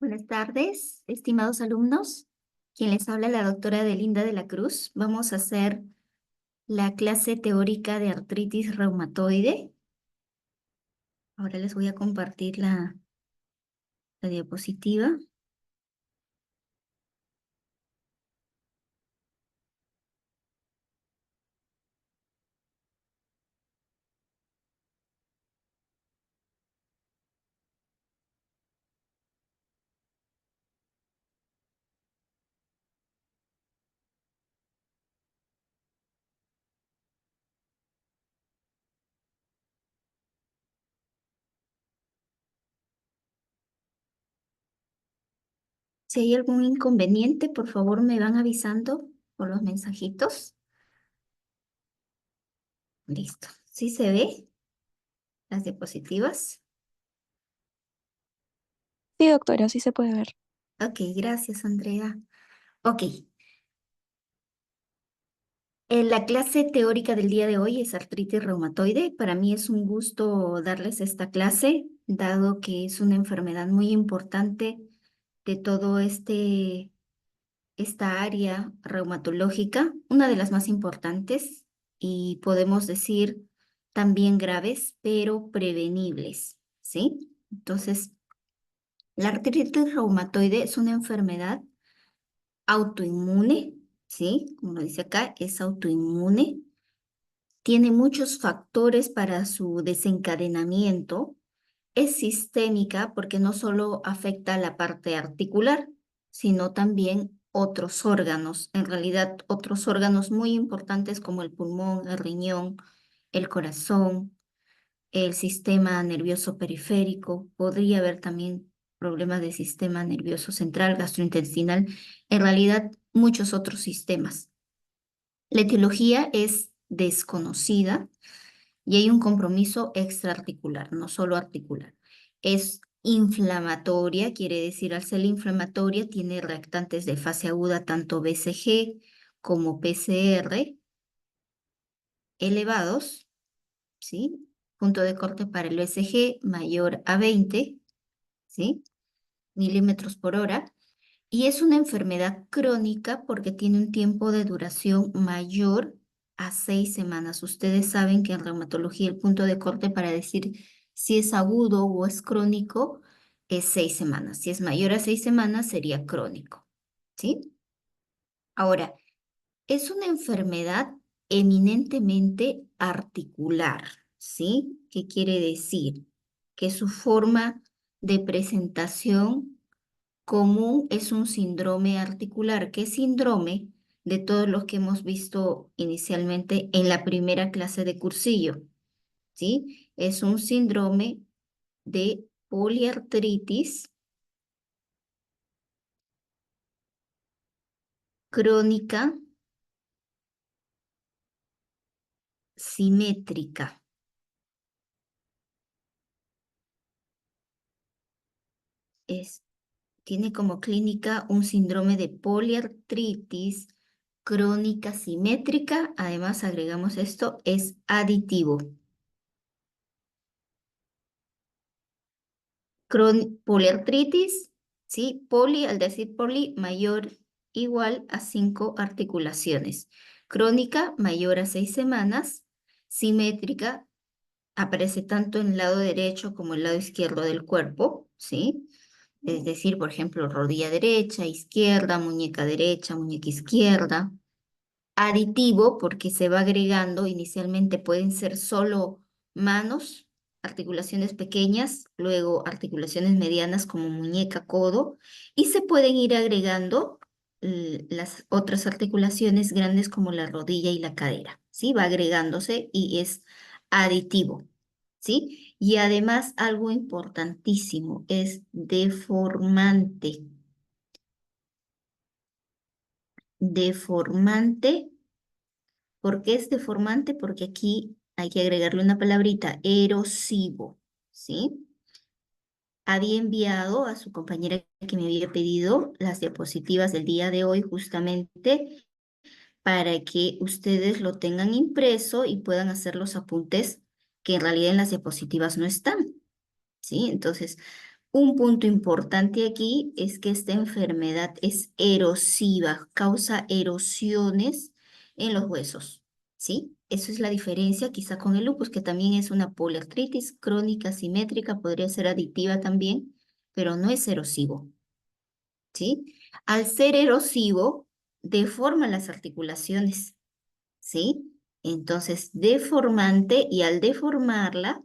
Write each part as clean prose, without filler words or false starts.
Buenas tardes, estimados alumnos. Quien les habla la doctora Delinda de la Cruz. Vamos a hacer la clase teórica de artritis reumatoide. Ahora les voy a compartir la diapositiva. Si hay algún inconveniente, por favor me van avisando por los mensajitos. Listo. ¿Sí se ve las diapositivas? Sí, doctora, sí se puede ver. Ok, gracias, Andrea. Ok. La clase teórica del día de hoy es artritis reumatoide. Para mí es un gusto darles esta clase, dado que es una enfermedad muy importante de todo esta área reumatológica, una de las más importantes y podemos decir también graves, pero prevenibles, ¿sí? Entonces, la artritis reumatoide es una enfermedad autoinmune, ¿sí? Como lo dice acá, es autoinmune. Tiene muchos factores para su desencadenamiento. Es sistémica porque no solo afecta la parte articular, sino también otros órganos. En realidad, otros órganos muy importantes como el pulmón, el riñón, el corazón, el sistema nervioso periférico. Podría haber también problemas de sistema nervioso central, gastrointestinal. En realidad, muchos otros sistemas. La etiología es desconocida y hay un compromiso extraarticular, no solo articular. Es inflamatoria, quiere decir al ser inflamatoria tiene reactantes de fase aguda tanto BCG como PCR elevados, ¿sí? Punto de corte para el BCG mayor a 20, ¿sí? Milímetros por hora. Y es una enfermedad crónica porque tiene un tiempo de duración mayor a 6 semanas. Ustedes saben que en reumatología el punto de corte para decir si es agudo o es crónico es 6 semanas. Si es mayor a 6 semanas sería crónico, ¿sí? Ahora, es una enfermedad eminentemente articular, ¿sí? ¿Qué quiere decir? Que su forma de presentación común es un síndrome articular. ¿Qué síndrome? De todos los que hemos visto inicialmente en la primera clase de cursillo, ¿sí? Es un síndrome de poliartritis crónica simétrica. Es, tiene como clínica un síndrome de poliartritis crónica simétrica. Además, agregamos esto, es aditivo. Poliartritis, ¿sí? Poli, al decir poli, mayor igual a 5 articulaciones. Crónica, mayor a 6 semanas. Simétrica, aparece tanto en el lado derecho como el lado izquierdo del cuerpo, ¿sí? Es decir, por ejemplo, rodilla derecha, izquierda, muñeca derecha, muñeca izquierda. Aditivo, porque se va agregando, inicialmente pueden ser solo manos, articulaciones pequeñas, luego articulaciones medianas como muñeca, codo, y se pueden ir agregando las otras articulaciones grandes como la rodilla y la cadera, ¿sí? Va agregándose y es aditivo, ¿sí? Y además algo importantísimo es deformante. Deformante. ¿Por qué es deformante? Porque aquí hay que agregarle una palabrita, erosivo, ¿sí? Había enviado a su compañera que me había pedido las diapositivas del día de hoy justamente para que ustedes lo tengan impreso y puedan hacer los apuntes que en realidad en las diapositivas no están, ¿sí? Entonces, Un punto importante aquí es que esta enfermedad es erosiva, causa erosiones en los huesos, ¿sí? Eso es la diferencia quizá con el lupus, que también es una poliartritis crónica simétrica, podría ser adictiva también, pero no es erosivo, ¿sí? Al ser erosivo, deforma las articulaciones, ¿sí? Entonces, deformante y al deformarla,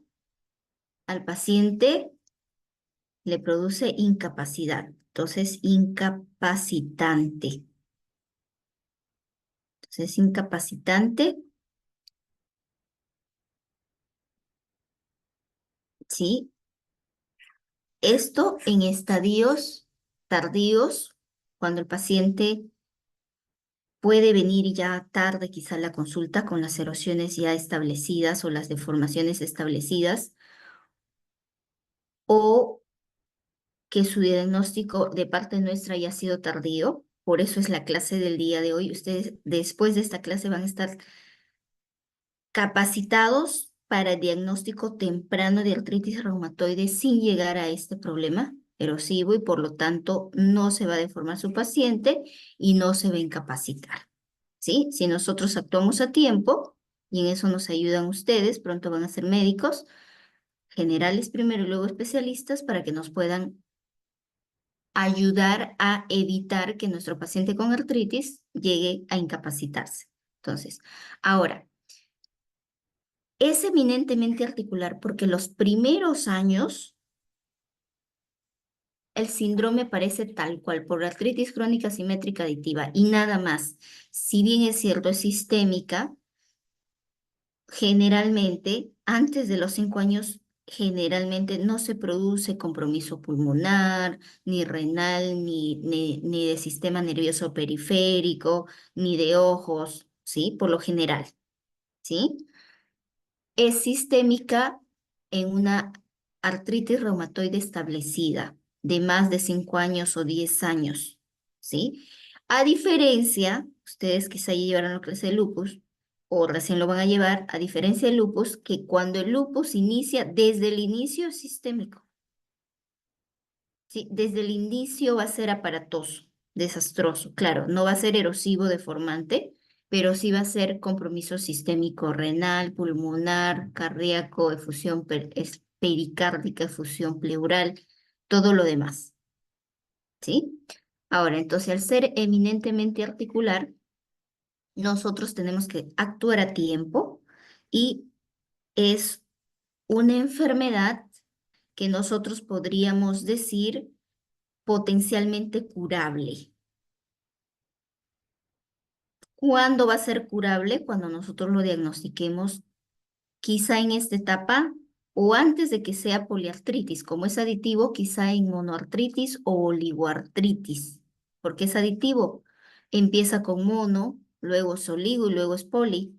al paciente le produce incapacidad. Entonces, incapacitante. Entonces, incapacitante, ¿sí? Esto en estadios tardíos, cuando el paciente puede venir ya tarde quizá a la consulta con las erosiones ya establecidas o las deformaciones establecidas, o que su diagnóstico de parte nuestra haya sido tardío. Por eso es la clase del día de hoy. Ustedes después de esta clase van a estar capacitados para el diagnóstico temprano de artritis reumatoide sin llegar a este problema erosivo y por lo tanto no se va a deformar su paciente y no se va a incapacitar, ¿sí? Si nosotros actuamos a tiempo y en eso nos ayudan ustedes, pronto van a ser médicos generales primero y luego especialistas para que nos puedan ayudar a evitar que nuestro paciente con artritis llegue a incapacitarse. Entonces, ahora, es eminentemente articular porque los primeros años el síndrome parece tal cual por artritis crónica simétrica aditiva y nada más. Si bien es cierto, es sistémica, generalmente antes de los 5 años, generalmente no se produce compromiso pulmonar, ni renal, ni de sistema nervioso periférico, ni de ojos, ¿sí? Por lo general, ¿sí? Es sistémica en una artritis reumatoide establecida de más de 5 años o 10 años, ¿sí? A diferencia, ustedes quizá ya llevaron la clase de lupus o recién lo van a llevar, a diferencia del lupus, que cuando el lupus inicia, desde el inicio es sistémico. Sí, desde el inicio va a ser aparatoso, desastroso. Claro, no va a ser erosivo, deformante, pero sí va a ser compromiso sistémico renal, pulmonar, cardíaco, efusión pericárdica, efusión pleural, todo lo demás. ¿Sí? Ahora, entonces, al ser eminentemente articular, nosotros tenemos que actuar a tiempo y es una enfermedad que nosotros podríamos decir potencialmente curable. ¿Cuándo va a ser curable? Cuando nosotros lo diagnostiquemos, quizá en esta etapa o antes de que sea poliartritis, como es aditivo, quizá en monoartritis o oligoartritis, porque es aditivo. Empieza con mono, luego es oligo y luego es poli,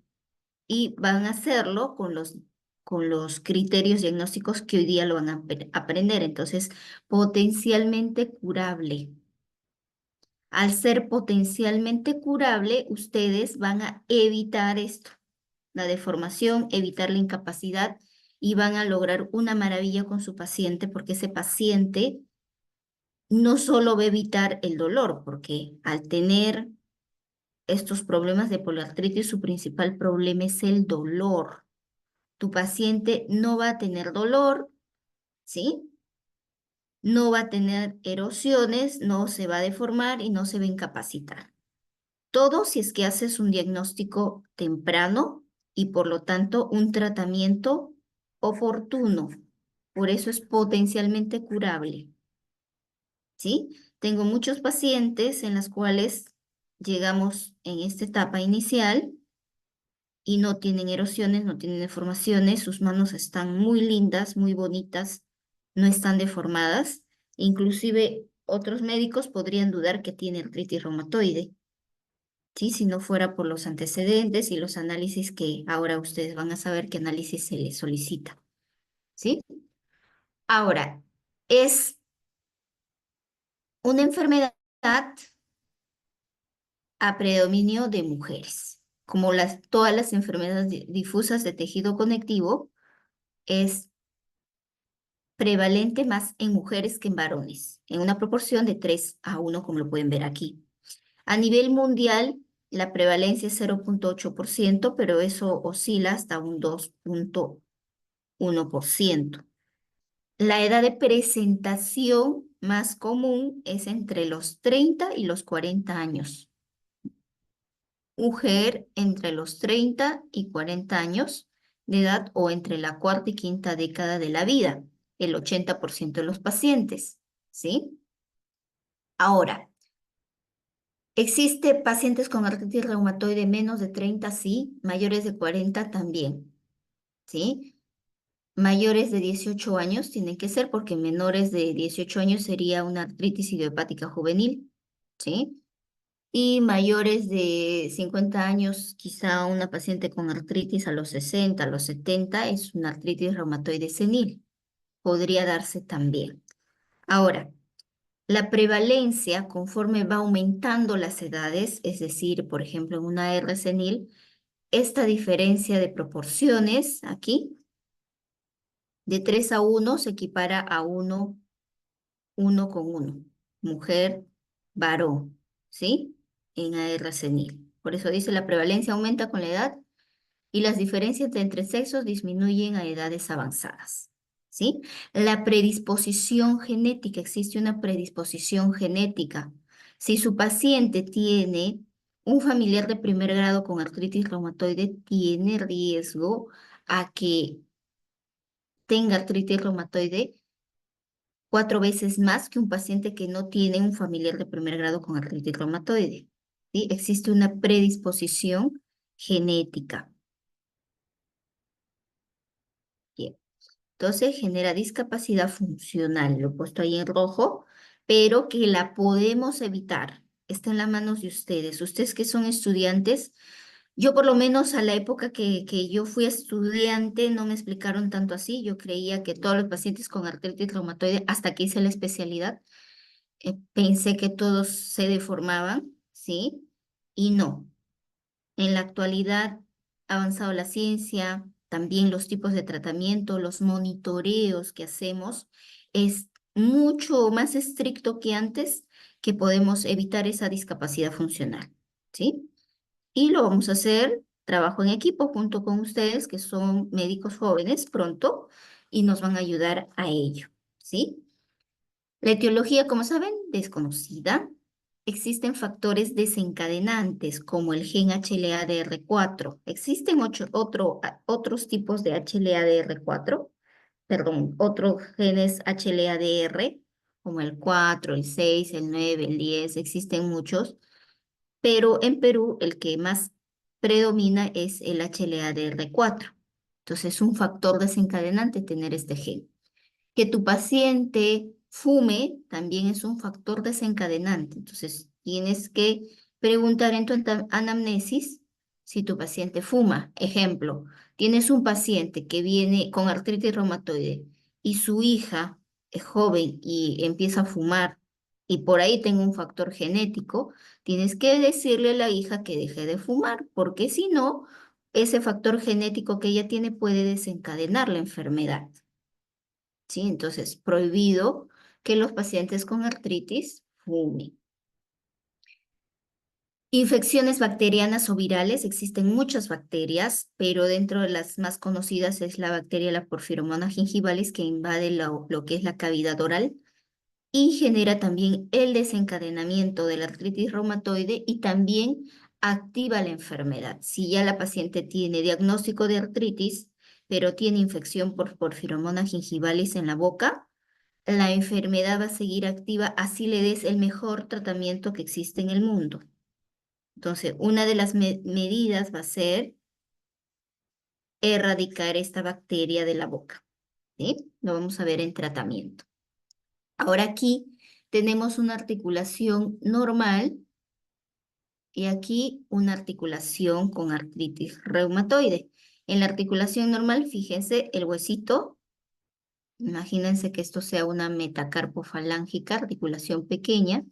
y van a hacerlo con los criterios diagnósticos que hoy día lo van a aprender. Entonces, potencialmente curable. Al ser potencialmente curable, ustedes van a evitar esto, la deformación, evitar la incapacidad y van a lograr una maravilla con su paciente porque ese paciente no solo va a evitar el dolor, porque al tener estos problemas de poliartritis, su principal problema es el dolor. Tu paciente no va a tener dolor, ¿sí? No va a tener erosiones, no se va a deformar y no se va a incapacitar. Todo si es que haces un diagnóstico temprano y por lo tanto un tratamiento oportuno. Por eso es potencialmente curable, ¿sí? Tengo muchos pacientes en las cuales llegamos en esta etapa inicial y no tienen erosiones, no tienen deformaciones, sus manos están muy lindas, muy bonitas, no están deformadas. Inclusive otros médicos podrían dudar que tiene artritis reumatoide. ¿Sí? Si no fuera por los antecedentes y los análisis que ahora ustedes van a saber qué análisis se les solicita, ¿sí? Ahora, es una enfermedad a predominio de mujeres. Como todas las enfermedades difusas de tejido conectivo, es prevalente más en mujeres que en varones, en una proporción de 3:1, como lo pueden ver aquí. A nivel mundial, la prevalencia es 0,8%, pero eso oscila hasta un 2,1%. La edad de presentación más común es entre los 30 y los 40 años. Mujer entre los 30 y 40 años de edad o entre la cuarta y quinta década de la vida, el 80% de los pacientes, ¿sí? Ahora, ¿existe pacientes con artritis reumatoide menos de 30? Sí, mayores de 40 también, ¿sí? Mayores de 18 años tienen que ser porque menores de 18 años sería una artritis idiopática juvenil, ¿sí? Y mayores de 50 años, quizá una paciente con artritis a los 60, a los 70, es una artritis reumatoide senil. Podría darse también. Ahora, la prevalencia conforme va aumentando las edades, es decir, por ejemplo, en una R senil, esta diferencia de proporciones aquí, de 3:1, se equipara a 1:1, mujer, varón, ¿sí? En AR senil. Por eso dice la prevalencia aumenta con la edad y las diferencias entre sexos disminuyen a edades avanzadas, ¿sí? La predisposición genética, existe una predisposición genética. Si su paciente tiene un familiar de primer grado con artritis reumatoide, tiene riesgo a que tenga artritis reumatoide 4 veces más que un paciente que no tiene un familiar de primer grado con artritis reumatoide, ¿sí? Existe una predisposición genética. Bien. Entonces genera discapacidad funcional, lo he puesto ahí en rojo, pero que la podemos evitar. Está en las manos de ustedes. Ustedes que son estudiantes, yo por lo menos a la época que yo fui estudiante no me explicaron tanto así. Yo creía que todos los pacientes con artritis reumatoide, hasta que hice la especialidad, pensé que todos se deformaban, ¿sí? Y no. En la actualidad ha avanzado la ciencia, también los tipos de tratamiento, los monitoreos que hacemos, es mucho más estricto que antes, que podemos evitar esa discapacidad funcional, ¿sí? Y lo vamos a hacer, trabajo en equipo junto con ustedes, que son médicos jóvenes pronto, y nos van a ayudar a ello, ¿sí? La etiología, como saben, desconocida. Existen factores desencadenantes como el gen HLA-DR4. Existen otros tipos de HLA-DR4, perdón, otros genes HLA-DR, como el 4, el 6, el 9, el 10. Existen muchos, pero en Perú el que más predomina es el HLA-DR4. Entonces es un factor desencadenante tener este gen. Que tu paciente fume también es un factor desencadenante. Entonces, tienes que preguntar en tu anamnesis si tu paciente fuma. Ejemplo, tienes un paciente que viene con artritis reumatoide y su hija es joven y empieza a fumar y por ahí tengo un factor genético, tienes que decirle a la hija que deje de fumar, porque si no, ese factor genético que ella tiene puede desencadenar la enfermedad. ¿Sí? Entonces, prohibido que los pacientes con artritis fumen. Infecciones bacterianas o virales, existen muchas bacterias, pero dentro de las más conocidas es la bacteria la Porphyromonas gingivalis que invade lo que es la cavidad oral y genera también el desencadenamiento de la artritis reumatoide y también activa la enfermedad. Si ya la paciente tiene diagnóstico de artritis, pero tiene infección por Porphyromonas gingivalis en la boca, la enfermedad va a seguir activa así le des el mejor tratamiento que existe en el mundo. Entonces, una de las medidas va a ser erradicar esta bacteria de la boca, ¿sí? Lo vamos a ver en tratamiento. Ahora aquí tenemos una articulación normal y aquí una articulación con artritis reumatoide. En la articulación normal, fíjense, el huesito, imagínense que esto sea una metacarpofalángica, articulación pequeña.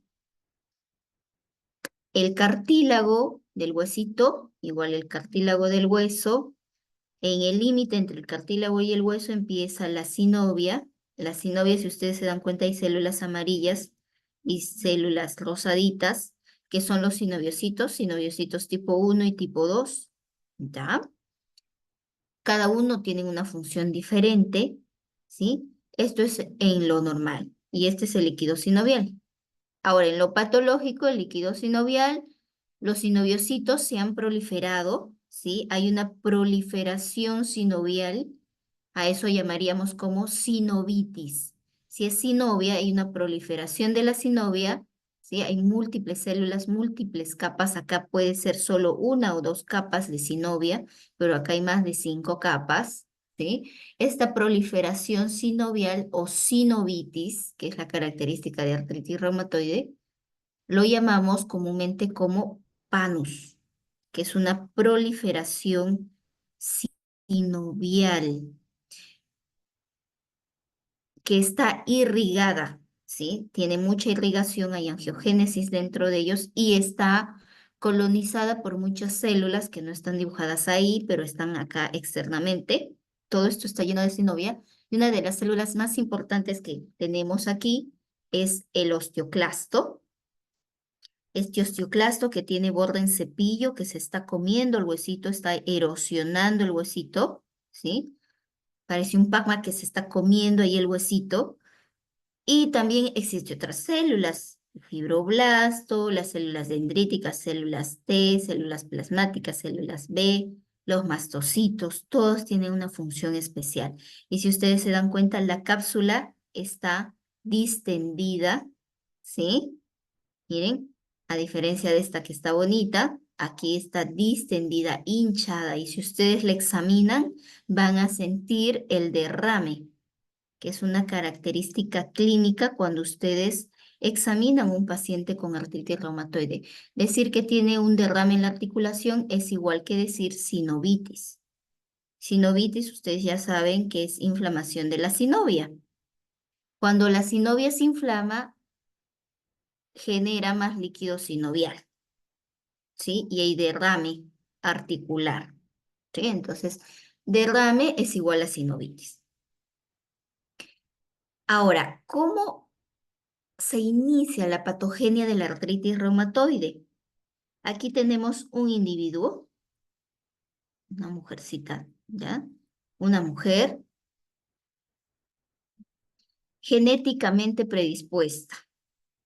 El cartílago del huesito, igual el cartílago del hueso, en el límite entre el cartílago y el hueso empieza la sinovia, La sinovia, si ustedes se dan cuenta, hay células amarillas y células rosaditas, que son los sinoviocitos tipo 1 y tipo 2, ¿ya? Cada uno tiene una función diferente, ¿sí? Esto es en lo normal y este es el líquido sinovial. Ahora, en lo patológico, el líquido sinovial, los sinoviocitos se han proliferado, ¿sí? Hay una proliferación sinovial, a eso llamaríamos como sinovitis. Si es sinovia, hay una proliferación de la sinovia, ¿sí? Hay múltiples células, múltiples capas. Acá puede ser solo una o dos capas de sinovia, pero acá hay más de 5 capas, ¿sí? Esta proliferación sinovial o sinovitis, que es la característica de artritis reumatoide, lo llamamos comúnmente como panus, que es una proliferación sinovial que está irrigada, ¿sí? Tiene mucha irrigación, hay angiogénesis dentro de ellos y está colonizada por muchas células que no están dibujadas ahí, pero están acá externamente. Todo esto está lleno de sinovia y una de las células más importantes que tenemos aquí es el osteoclasto. Este osteoclasto que tiene borde en cepillo, que se está comiendo el huesito, está erosionando el huesito, ¿sí? Parece un Pac-Man que se está comiendo ahí el huesito. Y también existen otras células, el fibroblasto, las células dendríticas, células T, células plasmáticas, células B, los mastocitos, todos tienen una función especial. Y si ustedes se dan cuenta, la cápsula está distendida, ¿sí? Miren, a diferencia de esta que está bonita, aquí está distendida, hinchada, y si ustedes la examinan, van a sentir el derrame, que es una característica clínica cuando ustedes examinan a un paciente con artritis reumatoide. Decir que tiene un derrame en la articulación es igual que decir sinovitis. Sinovitis, ustedes ya saben que es inflamación de la sinovia. Cuando la sinovia se inflama, genera más líquido sinovial, ¿sí? Y hay derrame articular, ¿sí? Entonces, derrame es igual a sinovitis. Ahora, ¿cómo se inicia la patogenia de la artritis reumatoide? Aquí tenemos un individuo, una mujercita, ¿ya? Una mujer genéticamente predispuesta,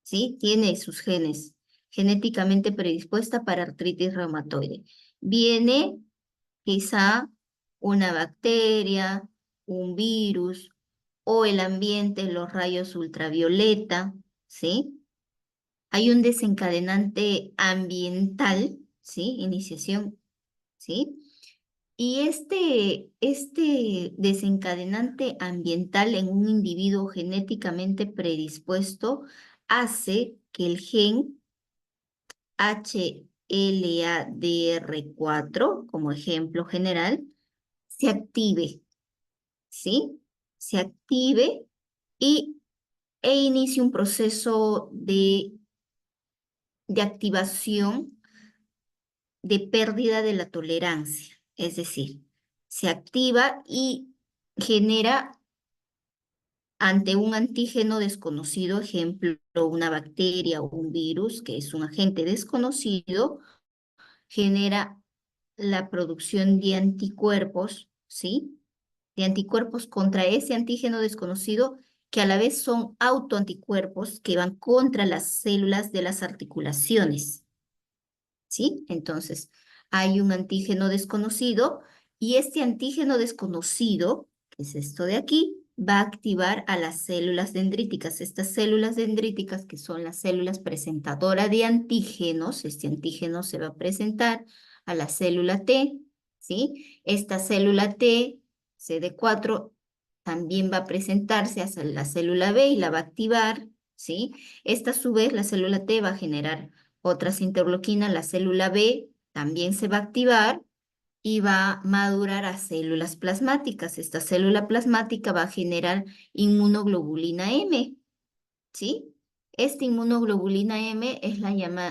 ¿sí? Tiene sus genes genéticamente predispuesta para artritis reumatoide. Viene quizá una bacteria, un virus o el ambiente, los rayos ultravioleta, ¿sí? Hay un desencadenante ambiental, ¿sí? Iniciación, ¿sí? Y este desencadenante ambiental en un individuo genéticamente predispuesto hace que el gen HLA-DR4, como ejemplo general, se active, ¿sí? Se active y, e inicie un proceso de activación de pérdida de la tolerancia. Es decir, se activa y genera ante un antígeno desconocido, ejemplo, una bacteria o un virus, que es un agente desconocido, genera la producción de anticuerpos, ¿sí? De anticuerpos contra ese antígeno desconocido, que a la vez son autoanticuerpos que van contra las células de las articulaciones, ¿sí? Entonces, hay un antígeno desconocido y este antígeno desconocido, que es esto de aquí, va a activar a las células dendríticas. Estas células dendríticas, que son las células presentadoras de antígenos, este antígeno se va a presentar a la célula T, ¿sí? Esta célula T, CD4, también va a presentarse a la célula B y la va a activar, ¿sí? Esta a su vez, la célula T va a generar otras interleuquinas, la célula B también se va a activar y va a madurar a células plasmáticas. Esta célula plasmática va a generar inmunoglobulina M, ¿sí? Esta inmunoglobulina M es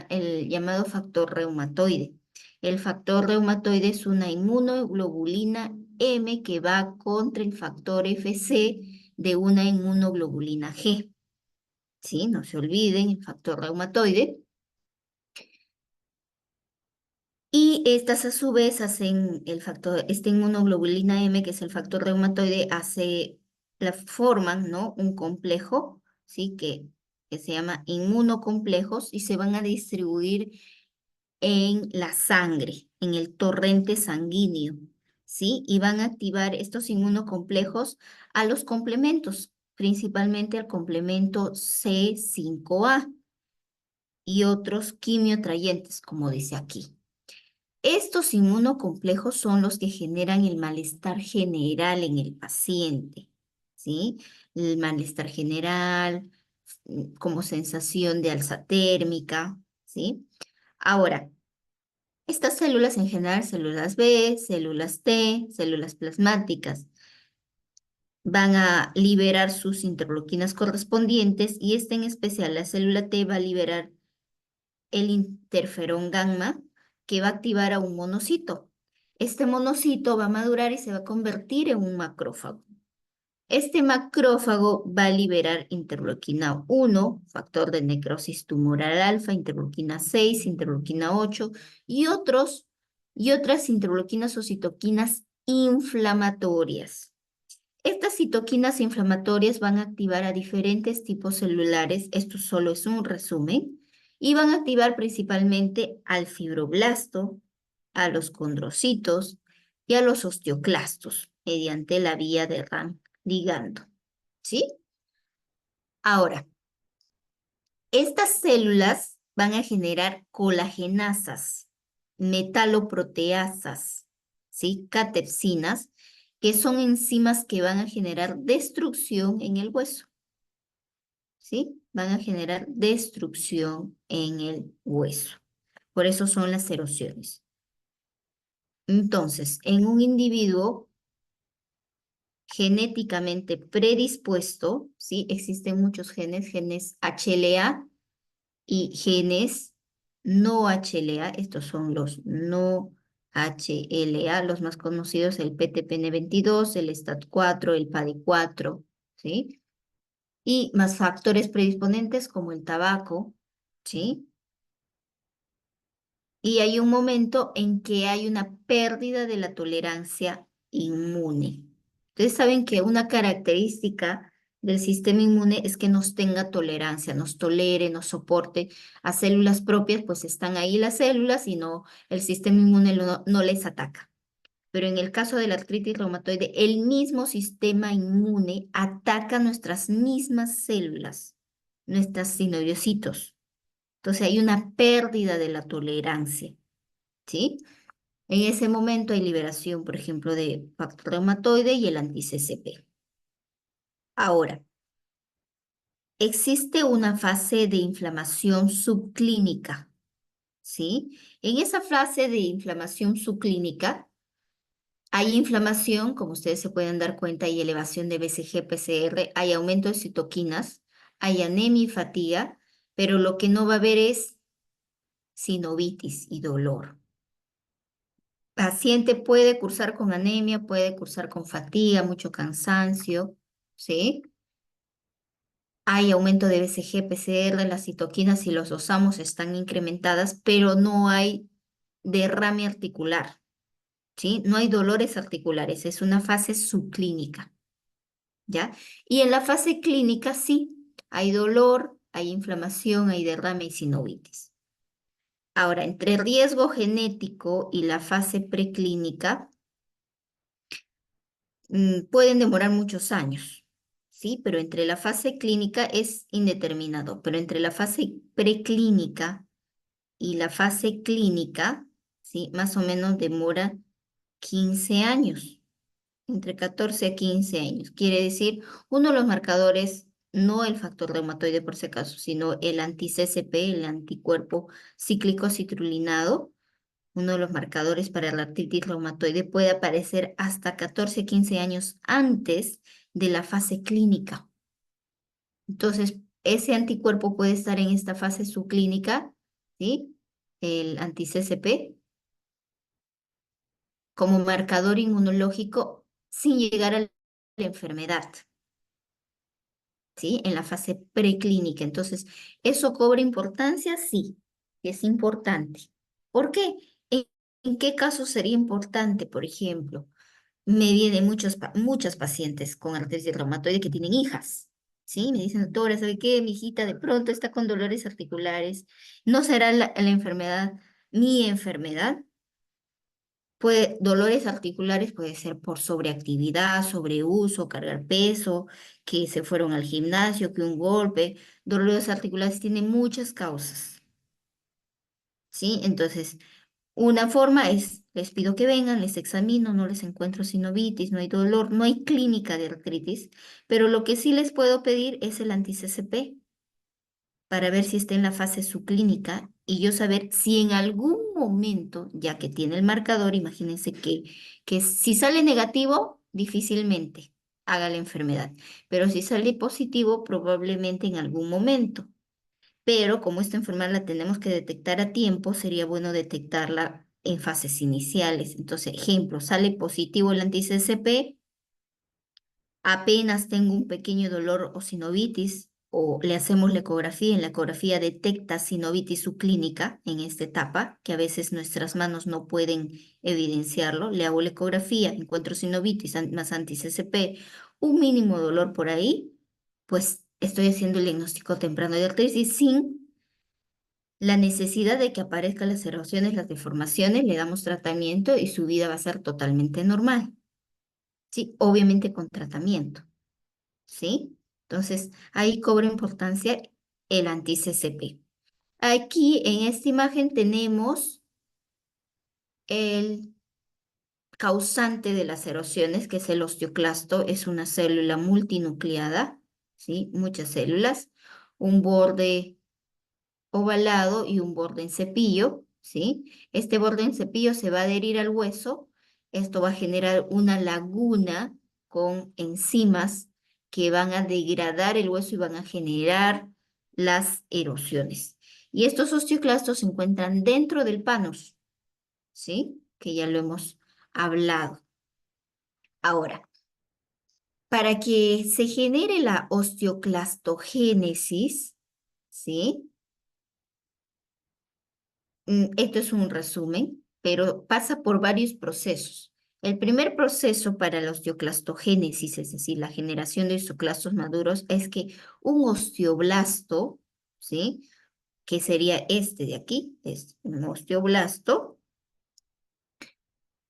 el llamado factor reumatoide. El factor reumatoide es una inmunoglobulina M que va contra el factor FC de una inmunoglobulina G. ¿Sí? No se olviden el factor reumatoide. Y estas a su vez hacen el factor, esta inmunoglobulina M, que es el factor reumatoide, forman, ¿no? Un complejo, ¿sí? Que se llama inmunocomplejos y se van a distribuir en la sangre, en el torrente sanguíneo, ¿sí? Y van a activar estos inmunocomplejos a los complementos, principalmente al complemento C5A y otros quimiotrayentes, como dice aquí. Estos inmunocomplejos son los que generan el malestar general en el paciente, ¿sí? El malestar general, como sensación de alza térmica, ¿sí? Ahora, estas células en general, células B, células T, células plasmáticas, van a liberar sus interleuquinas correspondientes y esta en especial, la célula T va a liberar el interferón gamma que va a activar a un monocito. Este monocito va a madurar y se va a convertir en un macrófago. Este macrófago va a liberar interleuquina 1, factor de necrosis tumoral alfa, interleuquina 6, interleuquina 8 y otras interleuquinas o citoquinas inflamatorias. Estas citoquinas inflamatorias van a activar a diferentes tipos celulares, esto solo es un resumen, y van a activar principalmente al fibroblasto, a los condrocitos y a los osteoclastos mediante la vía de RAM ligando, ¿sí? Ahora, estas células van a generar colagenasas, metaloproteasas, ¿sí? Catepsinas, que son enzimas que van a generar destrucción en el hueso, ¿sí? Van a generar destrucción en el hueso. Por eso son las erosiones. Entonces, en un individuo genéticamente predispuesto, ¿sí? Existen muchos genes, genes HLA y genes no HLA, estos son los no HLA, los más conocidos, el PTPN22, el STAT4, el PADI4, ¿sí? Y más factores predisponentes como el tabaco, ¿sí? Y hay un momento en que hay una pérdida de la tolerancia inmune. Ustedes saben que una característica del sistema inmune es que nos tenga tolerancia, nos tolere, nos soporte a células propias, pues están ahí las células y no, el sistema inmune no les ataca. Pero en el caso de la artritis reumatoide, el mismo sistema inmune ataca nuestras mismas células, nuestros sinoviocitos. Entonces hay una pérdida de la tolerancia, ¿sí? En ese momento hay liberación, por ejemplo, de factor reumatoide y el anti-CCP. Ahora, existe una fase de inflamación subclínica, ¿sí? En esa fase de inflamación subclínica hay inflamación, como ustedes se pueden dar cuenta, hay elevación de BCG, PCR, hay aumento de citoquinas, hay anemia y fatiga, pero lo que no va a haber es sinovitis y dolor. Paciente puede cursar con anemia, puede cursar con fatiga, mucho cansancio, ¿sí? Hay aumento de BCG, PCR, las citoquinas si los dosamos están incrementadas, pero no hay derrame articular, ¿sí? No hay dolores articulares, es una fase subclínica, ¿ya? Y en la fase clínica sí, hay dolor, hay inflamación, hay derrame y sinovitis. Ahora, entre riesgo genético y la fase preclínica, pueden demorar muchos años, ¿sí? Pero entre la fase clínica es indeterminado, pero entre la fase preclínica y la fase clínica, ¿sí? Más o menos demora 15 años, entre 14 a 15 años. Quiere decir, uno de los marcadores, no el factor reumatoide por si acaso, sino el anti-CCP, el anticuerpo cíclico citrulinado, uno de los marcadores para la artritis reumatoide puede aparecer hasta 14, 15 años antes de la fase clínica. Entonces, ese anticuerpo puede estar en esta fase subclínica, ¿sí? El anti-CCP, como marcador inmunológico sin llegar a la enfermedad. ¿sí? En la fase preclínica. Entonces, ¿eso cobra importancia? Sí, es importante. ¿Por qué? ¿En, en qué caso sería importante, por ejemplo? Me vienen muchas pacientes con artritis reumatoide que tienen hijas, ¿sí? Me dicen, doctora, ¿sabe qué? Mi hijita de pronto está con dolores articulares. ¿No será la enfermedad mi enfermedad? Dolores articulares puede ser por sobreactividad, sobreuso, cargar peso, que se fueron al gimnasio, que un golpe. Dolores articulares tienen muchas causas, ¿sí? Entonces, una forma es, les pido que vengan, les examino, no les encuentro sinovitis, no hay dolor, no hay clínica de artritis, pero lo que sí les puedo pedir es el anti-CCP para ver si está en la fase subclínica y yo saber si en algún momento, ya que tiene el marcador, imagínense que si sale negativo, difícilmente haga la enfermedad, pero si sale positivo, probablemente en algún momento. Pero como esta enfermedad la tenemos que detectar a tiempo, sería bueno detectarla en fases iniciales. Entonces, ejemplo, sale positivo el anti-CCP, apenas tengo un pequeño dolor o sinovitis, o le hacemos la ecografía, en la ecografía detecta sinovitis subclínica en esta etapa, que a veces nuestras manos no pueden evidenciarlo, le hago la ecografía, encuentro sinovitis más anti-CCP, un mínimo dolor por ahí, pues estoy haciendo el diagnóstico temprano de artritis sin la necesidad de que aparezcan las erosiones, las deformaciones, le damos tratamiento y su vida va a ser totalmente normal, ¿sí? Obviamente con tratamiento. ¿Sí? Entonces, ahí cobra importancia el anti-CCP. Aquí en esta imagen tenemos el causante de las erosiones, que es el osteoclasto, es una célula multinucleada, ¿sí? Muchas células, un borde ovalado y un borde en cepillo, ¿sí? Este borde en cepillo se va a adherir al hueso, esto va a generar una laguna con enzimas que van a degradar el hueso y van a generar las erosiones. Y estos osteoclastos se encuentran dentro del panos, ¿sí? Que ya lo hemos hablado. Ahora, para que se genere la osteoclastogénesis, ¿sí? Esto es un resumen, pero pasa por varios procesos. El primer proceso para la osteoclastogénesis, es decir, la generación de osteoclastos maduros, es que un osteoblasto, ¿sí? Que sería este de aquí, es un osteoblasto,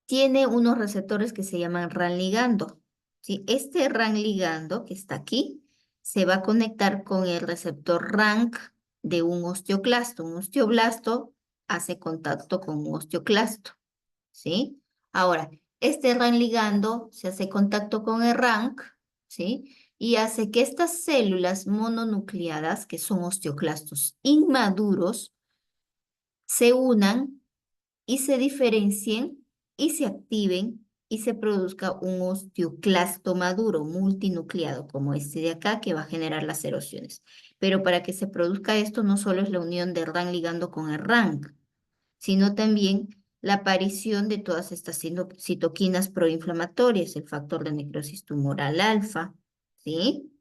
tiene unos receptores que se llaman RAN ligando, ¿sí? Este RAN ligando que está aquí se va a conectar con el receptor RANK de un osteoclasto. Un osteoblasto hace contacto con un osteoclasto, ¿sí? Ahora, este RAN ligando se hace contacto con el RANK, ¿sí? Y hace que estas células mononucleadas, que son osteoclastos inmaduros, se unan y se diferencien y se activen y se produzca un osteoclasto maduro multinucleado como este de acá que va a generar las erosiones. Pero para que se produzca esto no solo es la unión de RAN ligando con el RANK, sino también la aparición de todas estas citoquinas proinflamatorias, el factor de necrosis tumoral alfa, ¿sí?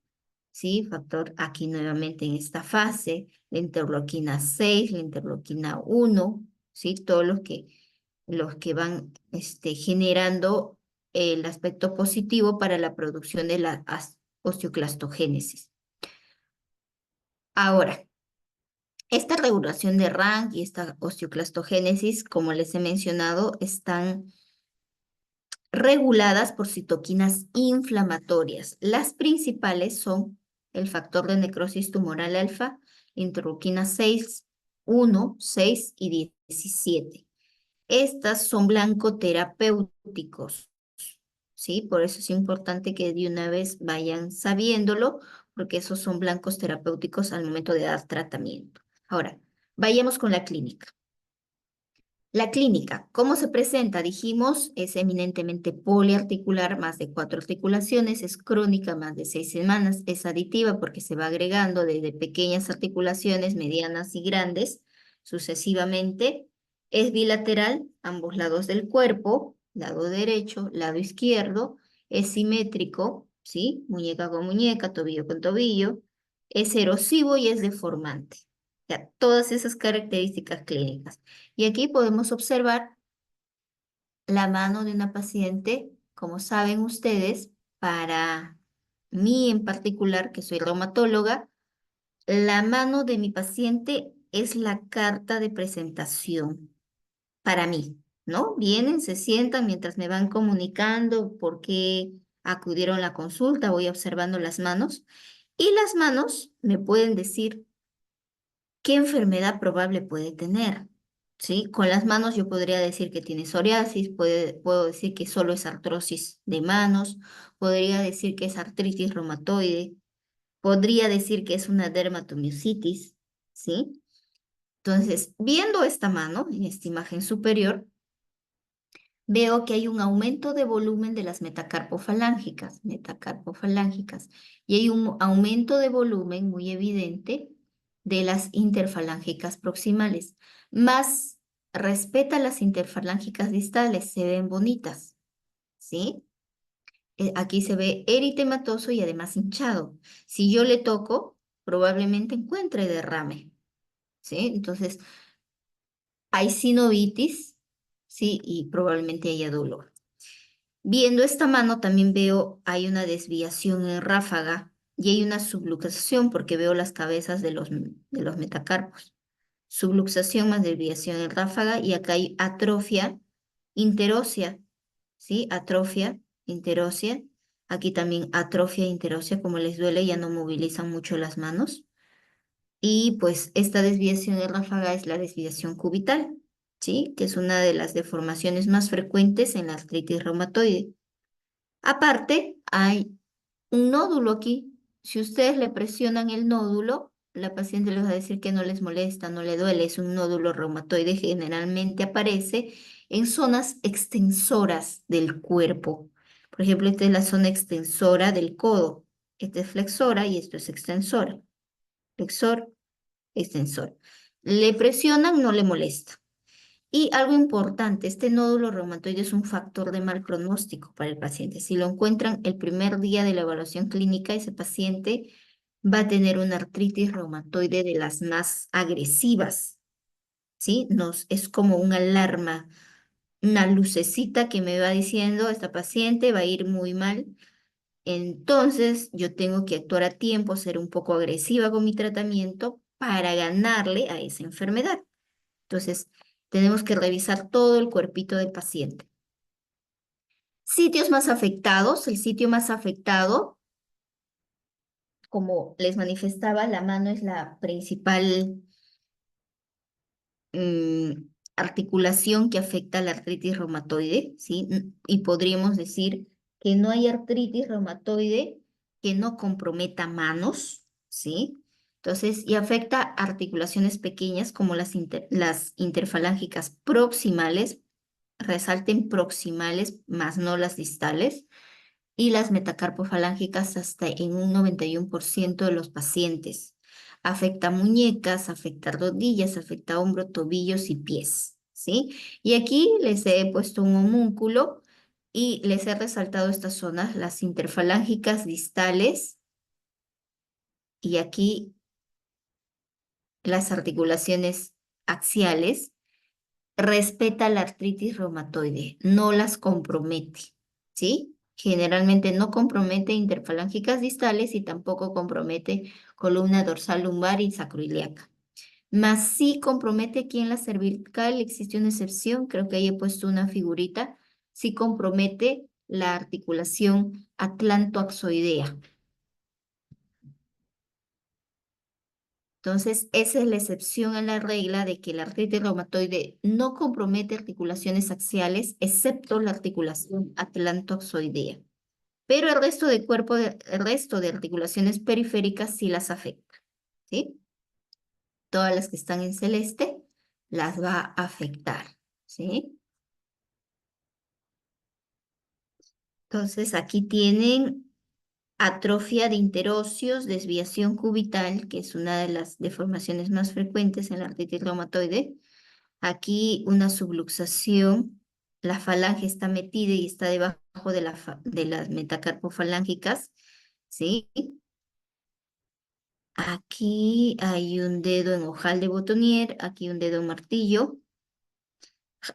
¿Sí? Factor aquí nuevamente en esta fase, la interleuquina 6, la interleuquina 1, ¿sí? Todos los que van generando el aspecto positivo para la producción de la osteoclastogénesis. Ahora, esta regulación de RANK y esta osteoclastogénesis, como les he mencionado, están reguladas por citoquinas inflamatorias. Las principales son el factor de necrosis tumoral alfa, interleuquina 6, 1, 6 y 17. Estas son blancoterapéuticos, ¿sí? Por eso es importante que de una vez vayan sabiéndolo, porque esos son blancos terapéuticos al momento de dar tratamiento. Ahora, vayamos con la clínica. La clínica, ¿cómo se presenta? Dijimos, es eminentemente poliarticular, más de 4 articulaciones, es crónica, más de 6 semanas, es aditiva porque se va agregando desde pequeñas articulaciones, medianas y grandes, sucesivamente. Es bilateral, ambos lados del cuerpo, lado derecho, lado izquierdo, es simétrico, ¿sí? Muñeca con muñeca, tobillo con tobillo. Es erosivo y es deformante. Ya, todas esas características clínicas. Y aquí podemos observar la mano de una paciente, como saben ustedes, para mí en particular, que soy reumatóloga, la mano de mi paciente es la carta de presentación para mí, ¿no? Vienen, se sientan mientras me van comunicando por qué acudieron a la consulta, voy observando las manos y las manos me pueden decir qué enfermedad probable puede tener, ¿sí? Con las manos yo podría decir que tiene psoriasis, puedo decir que solo es artrosis de manos, podría decir que es artritis reumatoide, podría decir que es una dermatomiositis, ¿sí? Entonces, viendo esta mano en esta imagen superior, veo que hay un aumento de volumen de las metacarpofalángicas, y hay un aumento de volumen muy evidente de las interfalángicas proximales. Más respeta las interfalángicas distales, se ven bonitas, ¿sí? Aquí se ve eritematoso y además hinchado. Si yo le toco, probablemente encuentre derrame, ¿sí? Entonces, hay sinovitis, ¿sí? Y probablemente haya dolor. Viendo esta mano también veo hay una desviación en ráfaga y hay una subluxación porque veo las cabezas de los metacarpos. Subluxación más desviación en ráfaga y acá hay atrofia interósea, ¿sí? Atrofia interósea. Aquí también atrofia interósea, como les duele, ya no movilizan mucho las manos. Y pues esta desviación de ráfaga es la desviación cubital, ¿sí? Que es una de las deformaciones más frecuentes en la artritis reumatoide. Aparte, hay un nódulo aquí. Si ustedes le presionan el nódulo, la paciente les va a decir que no les molesta, no le duele. Es un nódulo reumatoide, generalmente aparece en zonas extensoras del cuerpo. Por ejemplo, esta es la zona extensora del codo. Esta es flexora y esto es extensora. Flexor, extensor. Le presionan, no le molesta. Y algo importante, este nódulo reumatoide es un factor de mal pronóstico para el paciente. Si lo encuentran el primer día de la evaluación clínica, ese paciente va a tener una artritis reumatoide de las más agresivas, ¿sí? Es como una alarma, una lucecita que me va diciendo, esta paciente va a ir muy mal. Entonces, yo tengo que actuar a tiempo, ser un poco agresiva con mi tratamiento para ganarle a esa enfermedad. Entonces, tenemos que revisar todo el cuerpito del paciente. Sitios más afectados. El sitio más afectado, como les manifestaba, la mano es la principal articulación que afecta a la artritis reumatoide, ¿sí? Y podríamos decir que no hay artritis reumatoide que no comprometa manos, ¿sí? Entonces, y afecta articulaciones pequeñas como las interfalángicas proximales, resalten proximales, más no las distales, y las metacarpofalángicas hasta en un 91% de los pacientes. Afecta muñecas, afecta rodillas, afecta hombro, tobillos y pies, ¿sí? Y aquí les he puesto un homúnculo y les he resaltado estas zonas, las interfalángicas distales y aquí las articulaciones axiales. Respeta la artritis reumatoide, no las compromete, ¿sí? Generalmente no compromete interfalángicas distales y tampoco compromete columna dorsal lumbar y sacroiliaca. Mas sí compromete aquí en la cervical, existe una excepción, creo que ahí he puesto una figurita, sí compromete la articulación atlantoaxoidea. Entonces, esa es la excepción a la regla de que la artritis reumatoide no compromete articulaciones axiales, excepto la articulación atlantoaxoidea. Pero el resto del cuerpo, el resto de articulaciones periféricas sí las afecta, ¿sí? Todas las que están en celeste las va a afectar, ¿sí? Entonces, aquí tienen atrofia de interóseos, desviación cubital, que es una de las deformaciones más frecuentes en la artritis reumatoide. Aquí una subluxación, la falange está metida y está debajo de las metacarpofalángicas, ¿sí? Aquí hay un dedo en ojal de botonier, aquí un dedo en martillo,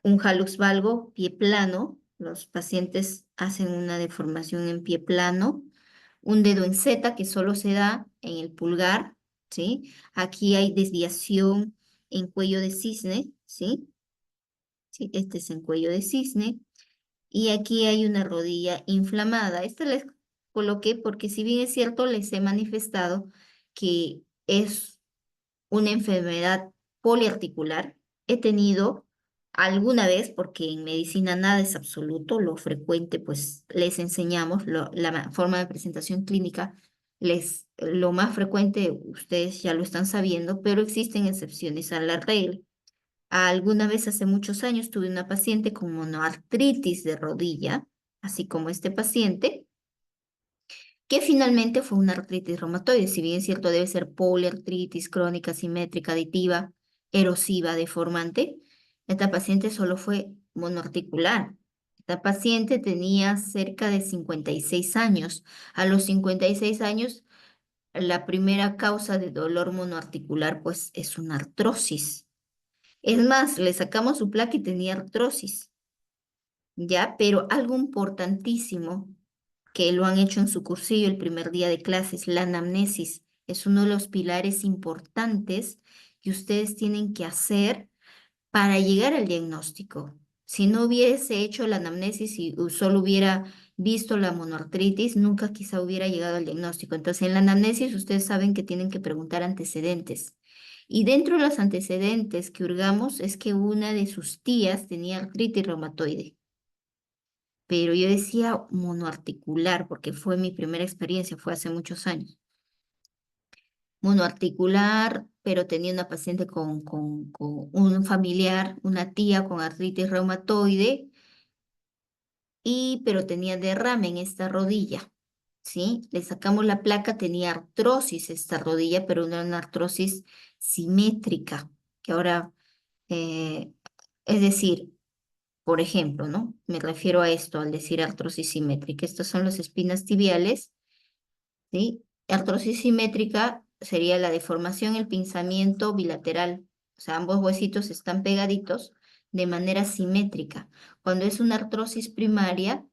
un hallux valgo, pie plano. Los pacientes hacen una deformación en pie plano. Un dedo en Z que solo se da en el pulgar, ¿sí? Aquí hay desviación en cuello de cisne, ¿sí? Sí, este es en cuello de cisne. Y aquí hay una rodilla inflamada. Esta les coloqué porque si bien es cierto, les he manifestado que es una enfermedad poliarticular. He tenido alguna vez, porque en medicina nada es absoluto, lo frecuente, pues les enseñamos forma de presentación clínica. Lo más frecuente, ustedes ya lo están sabiendo, pero existen excepciones a la regla. Alguna vez hace muchos años tuve una paciente con monoartritis de rodilla, así como este paciente, que finalmente fue una artritis reumatoide. Si bien es cierto, debe ser poliartritis crónica, simétrica, aditiva, erosiva, deformante. Esta paciente solo fue monoarticular. Esta paciente tenía cerca de 56 años. A los 56 años, la primera causa de dolor monoarticular, pues, es una artrosis. Es más, le sacamos su placa y tenía artrosis, ¿ya? Pero algo importantísimo que lo han hecho en su cursillo el primer día de clases, la anamnesis, es uno de los pilares importantes que ustedes tienen que hacer para llegar al diagnóstico. Si no hubiese hecho la anamnesis y solo hubiera visto la monoartritis, nunca quizá hubiera llegado al diagnóstico. Entonces, en la anamnesis ustedes saben que tienen que preguntar antecedentes. Y dentro de los antecedentes que hurgamos es que una de sus tías tenía artritis reumatoide. Pero yo decía monoarticular porque fue mi primera experiencia, fue hace muchos años. Monoarticular, pero tenía una paciente con un familiar, una tía con artritis reumatoide, pero tenía derrame en esta rodilla, ¿sí? Le sacamos la placa, tenía artrosis esta rodilla, pero no era una artrosis simétrica, que ahora, eh, es decir, por ejemplo, ¿no? Me refiero a esto al decir artrosis simétrica. Estas son las espinas tibiales, ¿sí? Artrosis simétrica sería la deformación, el pinzamiento bilateral. O sea, ambos huesitos están pegaditos de manera simétrica. Cuando es una artrosis primaria,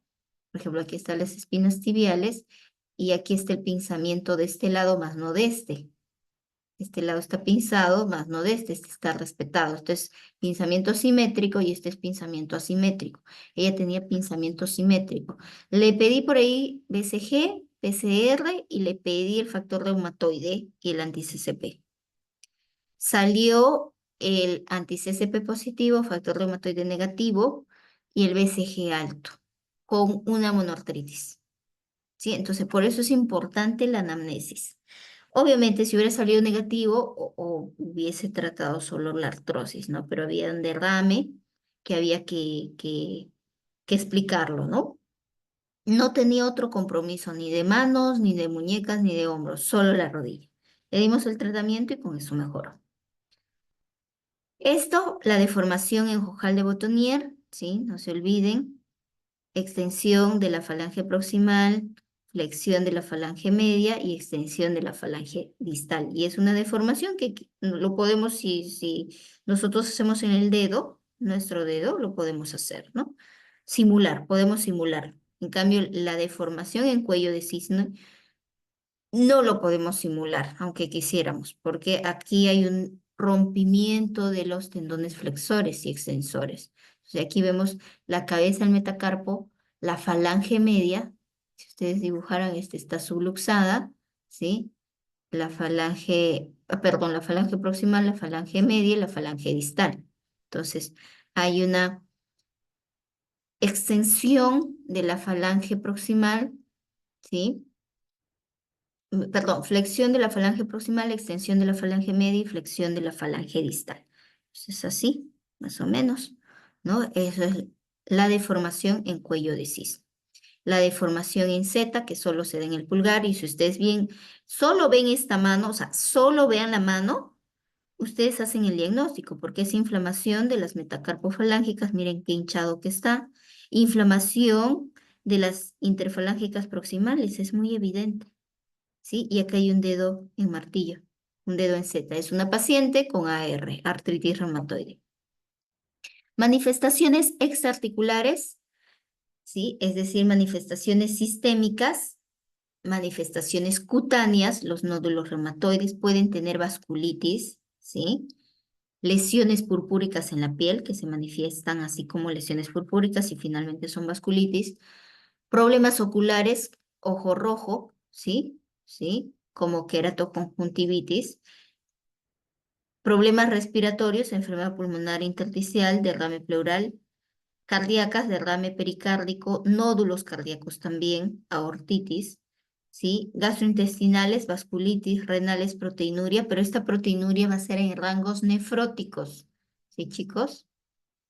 por ejemplo, aquí están las espinas tibiales y aquí está el pinzamiento de este lado más no de este. Este lado está pinzado, más no de este está respetado. Este es pinzamiento simétrico y este es pinzamiento asimétrico. Ella tenía pinzamiento simétrico. Le pedí por ahí BCG, PCR y le pedí el factor reumatoide y el anti-CCP. Salió el anti-CCP positivo, factor reumatoide negativo y el BCG alto con una monoartritis. ¿Sí? Entonces, por eso es importante la anamnesis. Obviamente, si hubiera salido negativo o hubiese tratado solo la artrosis, ¿no? Pero había un derrame que había que explicarlo, ¿no? No tenía otro compromiso, ni de manos, ni de muñecas, ni de hombros, solo la rodilla. Le dimos el tratamiento y con eso mejoró. Esto, la deformación en ojal de Botonier, ¿sí? No se olviden. Extensión de la falange proximal, flexión de la falange media y extensión de la falange distal. Y es una deformación que lo podemos, si nosotros hacemos en el dedo, nuestro dedo, lo podemos hacer, ¿no? Simular, podemos simular. En cambio, la deformación en cuello de cisne no lo podemos simular, aunque quisiéramos, porque aquí hay un rompimiento de los tendones flexores y extensores. O sea, aquí vemos la cabeza del metacarpo, la falange media. Si ustedes dibujaran, este está subluxada, ¿sí? La falange, perdón, la falange proximal, la falange media y la falange distal. Entonces, hay una extensión de la falange proximal, ¿sí? Perdón, flexión de la falange proximal, extensión de la falange media y flexión de la falange distal. Entonces, así, más o menos, ¿no? Eso es la deformación en cuello de cisne. La deformación en Z, que solo se da en el pulgar, y si ustedes bien, solo ven esta mano, o sea, solo vean la mano, ustedes hacen el diagnóstico, porque es inflamación de las metacarpofalángicas, miren qué hinchado que está, inflamación de las interfalángicas proximales, es muy evidente, ¿sí? Y acá hay un dedo en martillo, un dedo en Z. Es una paciente con AR, artritis reumatoide. Manifestaciones extraarticulares, ¿sí? Es decir, manifestaciones sistémicas, manifestaciones cutáneas, los nódulos reumatoides pueden tener vasculitis, ¿sí? Lesiones purpúricas en la piel que se manifiestan así como lesiones purpúricas y finalmente son vasculitis. Problemas oculares, ojo rojo, ¿sí? ¿Sí? Como queratoconjuntivitis. Problemas respiratorios, enfermedad pulmonar intersticial, derrame pleural, cardíacas, derrame pericárdico, nódulos cardíacos también, aortitis, ¿sí? Gastrointestinales, vasculitis, renales, proteinuria, pero esta proteinuria va a ser en rangos nefróticos, ¿sí, chicos?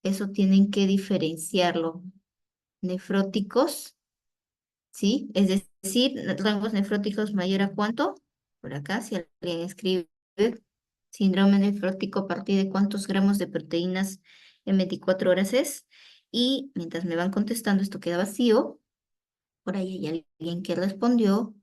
Eso tienen que diferenciarlo. Nefróticos, ¿sí? Es decir, rangos nefróticos mayor a cuánto, por acá, si alguien escribe síndrome nefrótico a partir de cuántos gramos de proteínas en 24 horas es. Y mientras me van contestando, esto queda vacío. Por ahí hay alguien que respondió.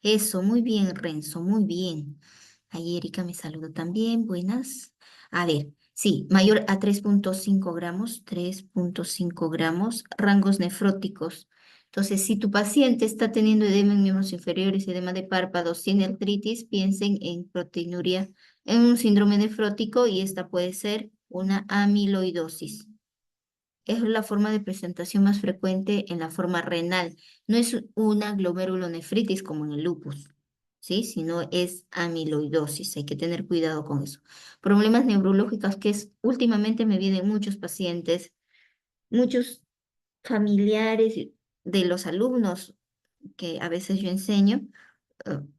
Eso, muy bien, Renzo, muy bien. Ahí Erika me saludó también, buenas. A ver, sí, mayor a 3,5 gramos, 3,5 gramos, rangos nefróticos. Entonces, si tu paciente está teniendo edema en miembros inferiores, edema de párpados, tiene artritis, piensen en proteinuria, en un síndrome nefrótico y esta puede ser una amiloidosis. Es la forma de presentación más frecuente en la forma renal. No es una glomerulonefritis como en el lupus, ¿sí? Sino es amiloidosis. Hay que tener cuidado con eso. Problemas neurológicos que es, últimamente me vienen muchos pacientes, muchos familiares de los alumnos que a veces yo enseño,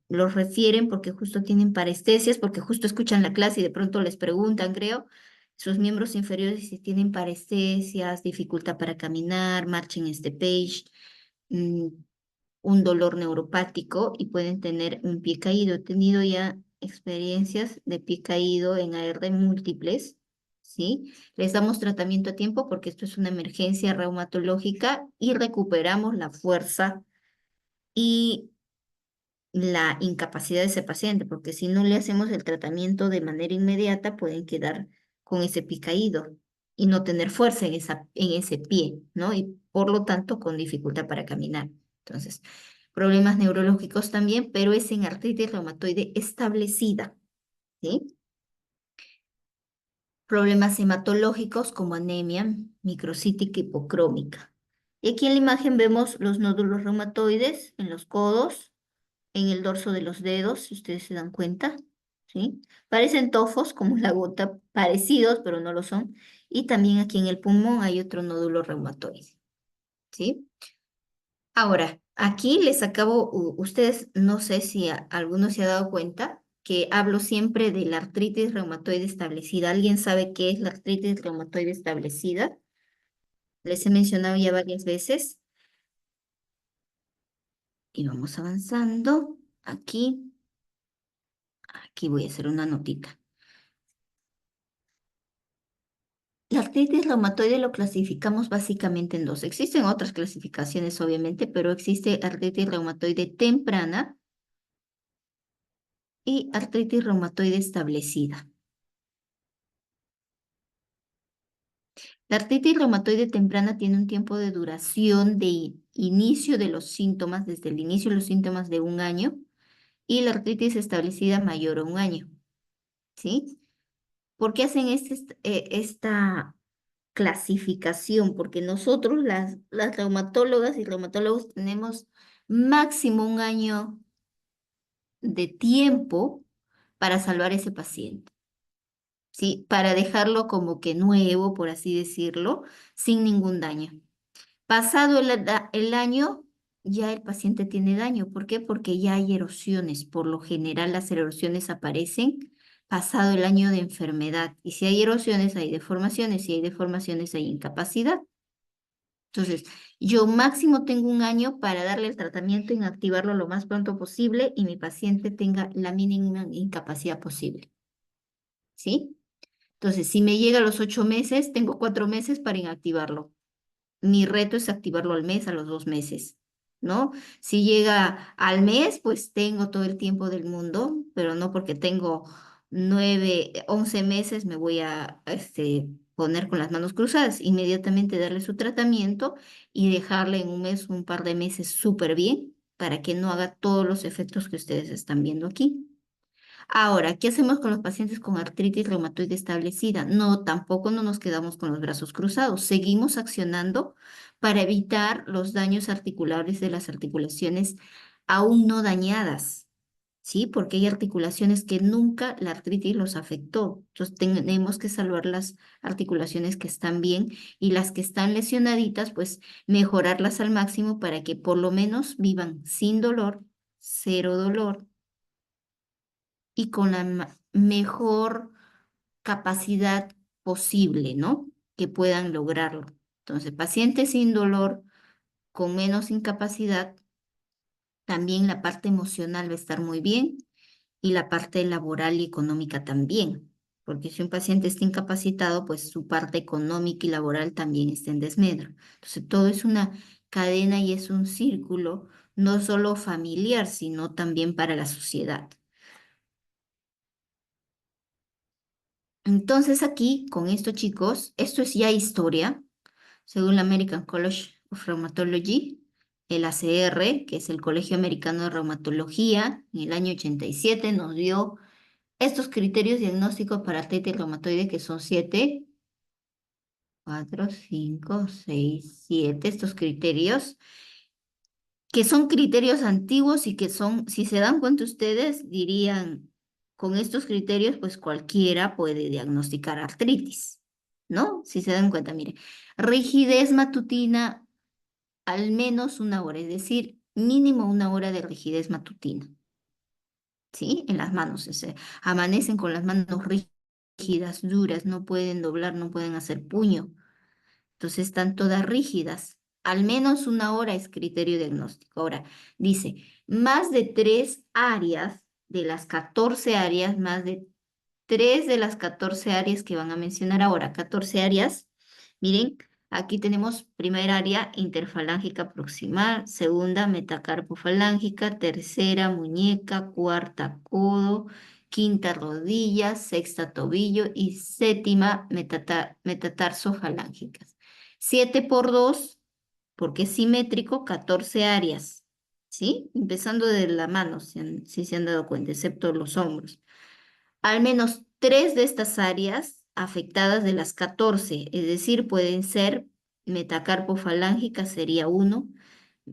los refieren porque justo tienen parestesias, porque justo escuchan la clase y de pronto les preguntan, creo, sus miembros inferiores si tienen parestesias, dificultad para caminar, marching este page, mm, un dolor neuropático y pueden tener un pie caído. He tenido ya experiencias de pie caído en AR múltiples, ¿sí? Les damos tratamiento a tiempo porque esto es una emergencia reumatológica y recuperamos la fuerza y la incapacidad de ese paciente, porque si no le hacemos el tratamiento de manera inmediata, pueden quedar con ese pie caído y no tener fuerza en ese pie, ¿no? Y por lo tanto con dificultad para caminar. Entonces, problemas neurológicos también, pero es en artritis reumatoide establecida, ¿sí? Problemas hematológicos como anemia microcítica hipocrómica. Y aquí en la imagen vemos los nódulos reumatoides en los codos, en el dorso de los dedos, si ustedes se dan cuenta, ¿sí? Parecen tofos, como la gota, parecidos, pero no lo son. Y también aquí en el pulmón hay otro nódulo reumatoide, ¿sí? Ahora, aquí les acabo, ustedes, no sé si alguno se ha dado cuenta que hablo siempre de la artritis reumatoide establecida. ¿Alguien sabe qué es la artritis reumatoide establecida? Les he mencionado ya varias veces y vamos avanzando. Aquí voy a hacer una notita. La artritis reumatoide lo clasificamos básicamente en dos. Existen otras clasificaciones, obviamente, pero existe artritis reumatoide temprana y artritis reumatoide establecida. La artritis reumatoide temprana tiene un tiempo de duración de inicio de los síntomas, desde el inicio de los síntomas de 1 año, y la artritis establecida mayor a 1 año, ¿sí? ¿Por qué hacen esta clasificación? Porque nosotros, las reumatólogas y reumatólogos, tenemos máximo 1 año de tiempo para salvar a ese paciente, ¿sí? Para dejarlo como que nuevo, por así decirlo, sin ningún daño. Pasado el año, ya el paciente tiene daño. ¿Por qué? Porque ya hay erosiones. Por lo general, las erosiones aparecen pasado el año de enfermedad. Y si hay erosiones, hay deformaciones. Si hay deformaciones, hay incapacidad. Entonces, yo máximo tengo 1 año para darle el tratamiento, inactivarlo lo más pronto posible y mi paciente tenga la mínima incapacidad posible. ¿Sí? Entonces, si me llega a los 8 meses, tengo 4 meses para inactivarlo. Mi reto es activarlo al mes, a los 2 meses, ¿no? Si llega al mes, pues tengo todo el tiempo del mundo, pero no porque tengo 9, 11 meses me voy a poner con las manos cruzadas. Inmediatamente darle su tratamiento y dejarle en un mes, un par de meses súper bien para que no haga todos los efectos que ustedes están viendo aquí. Ahora, ¿qué hacemos con los pacientes con artritis reumatoide establecida? No, tampoco no nos quedamos con los brazos cruzados. Seguimos accionando para evitar los daños articulares de las articulaciones aún no dañadas, ¿sí? Porque hay articulaciones que nunca la artritis los afectó. Entonces tenemos que salvar las articulaciones que están bien y las que están lesionaditas, pues mejorarlas al máximo para que por lo menos vivan sin dolor, cero dolor y con la mejor capacidad posible, ¿no? Que puedan lograrlo. Entonces, pacientes sin dolor, con menos incapacidad, también la parte emocional va a estar muy bien y la parte laboral y económica también. Porque si un paciente está incapacitado, pues su parte económica y laboral también está en desmedro. Entonces, todo es una cadena y es un círculo, no solo familiar, sino también para la sociedad. Entonces aquí, con esto chicos, esto es ya historia, según la American College of Rheumatology, el ACR, que es el Colegio Americano de Reumatología, en el año 87 nos dio estos criterios diagnósticos para artritis reumatoide, que son 7, 4, 5, 6, 7, estos criterios, que son criterios antiguos y que son, si se dan cuenta ustedes, dirían, con estos criterios, pues cualquiera puede diagnosticar artritis, ¿no? Si se dan cuenta, mire, rigidez matutina al menos 1 hora, es decir, mínimo 1 hora de rigidez matutina, ¿sí? En las manos, amanecen con las manos rígidas, duras, no pueden doblar, no pueden hacer puño. Entonces están todas rígidas. Al menos 1 hora es criterio diagnóstico. Ahora, dice, más de 3 áreas de las 14 áreas, más de 3 de las 14 áreas que van a mencionar ahora. 14 áreas. Miren, aquí tenemos primera área interfalángica proximal, segunda metacarpofalángica, tercera muñeca, cuarta codo, quinta rodilla, sexta tobillo y séptima metatarsofalángica. 7 por 2 porque es simétrico, 14 áreas, ¿sí? Empezando de la mano, si se han dado cuenta, excepto los hombros. Al menos 3 de estas áreas afectadas de las 14, es decir, pueden ser metacarpofalángica sería 1,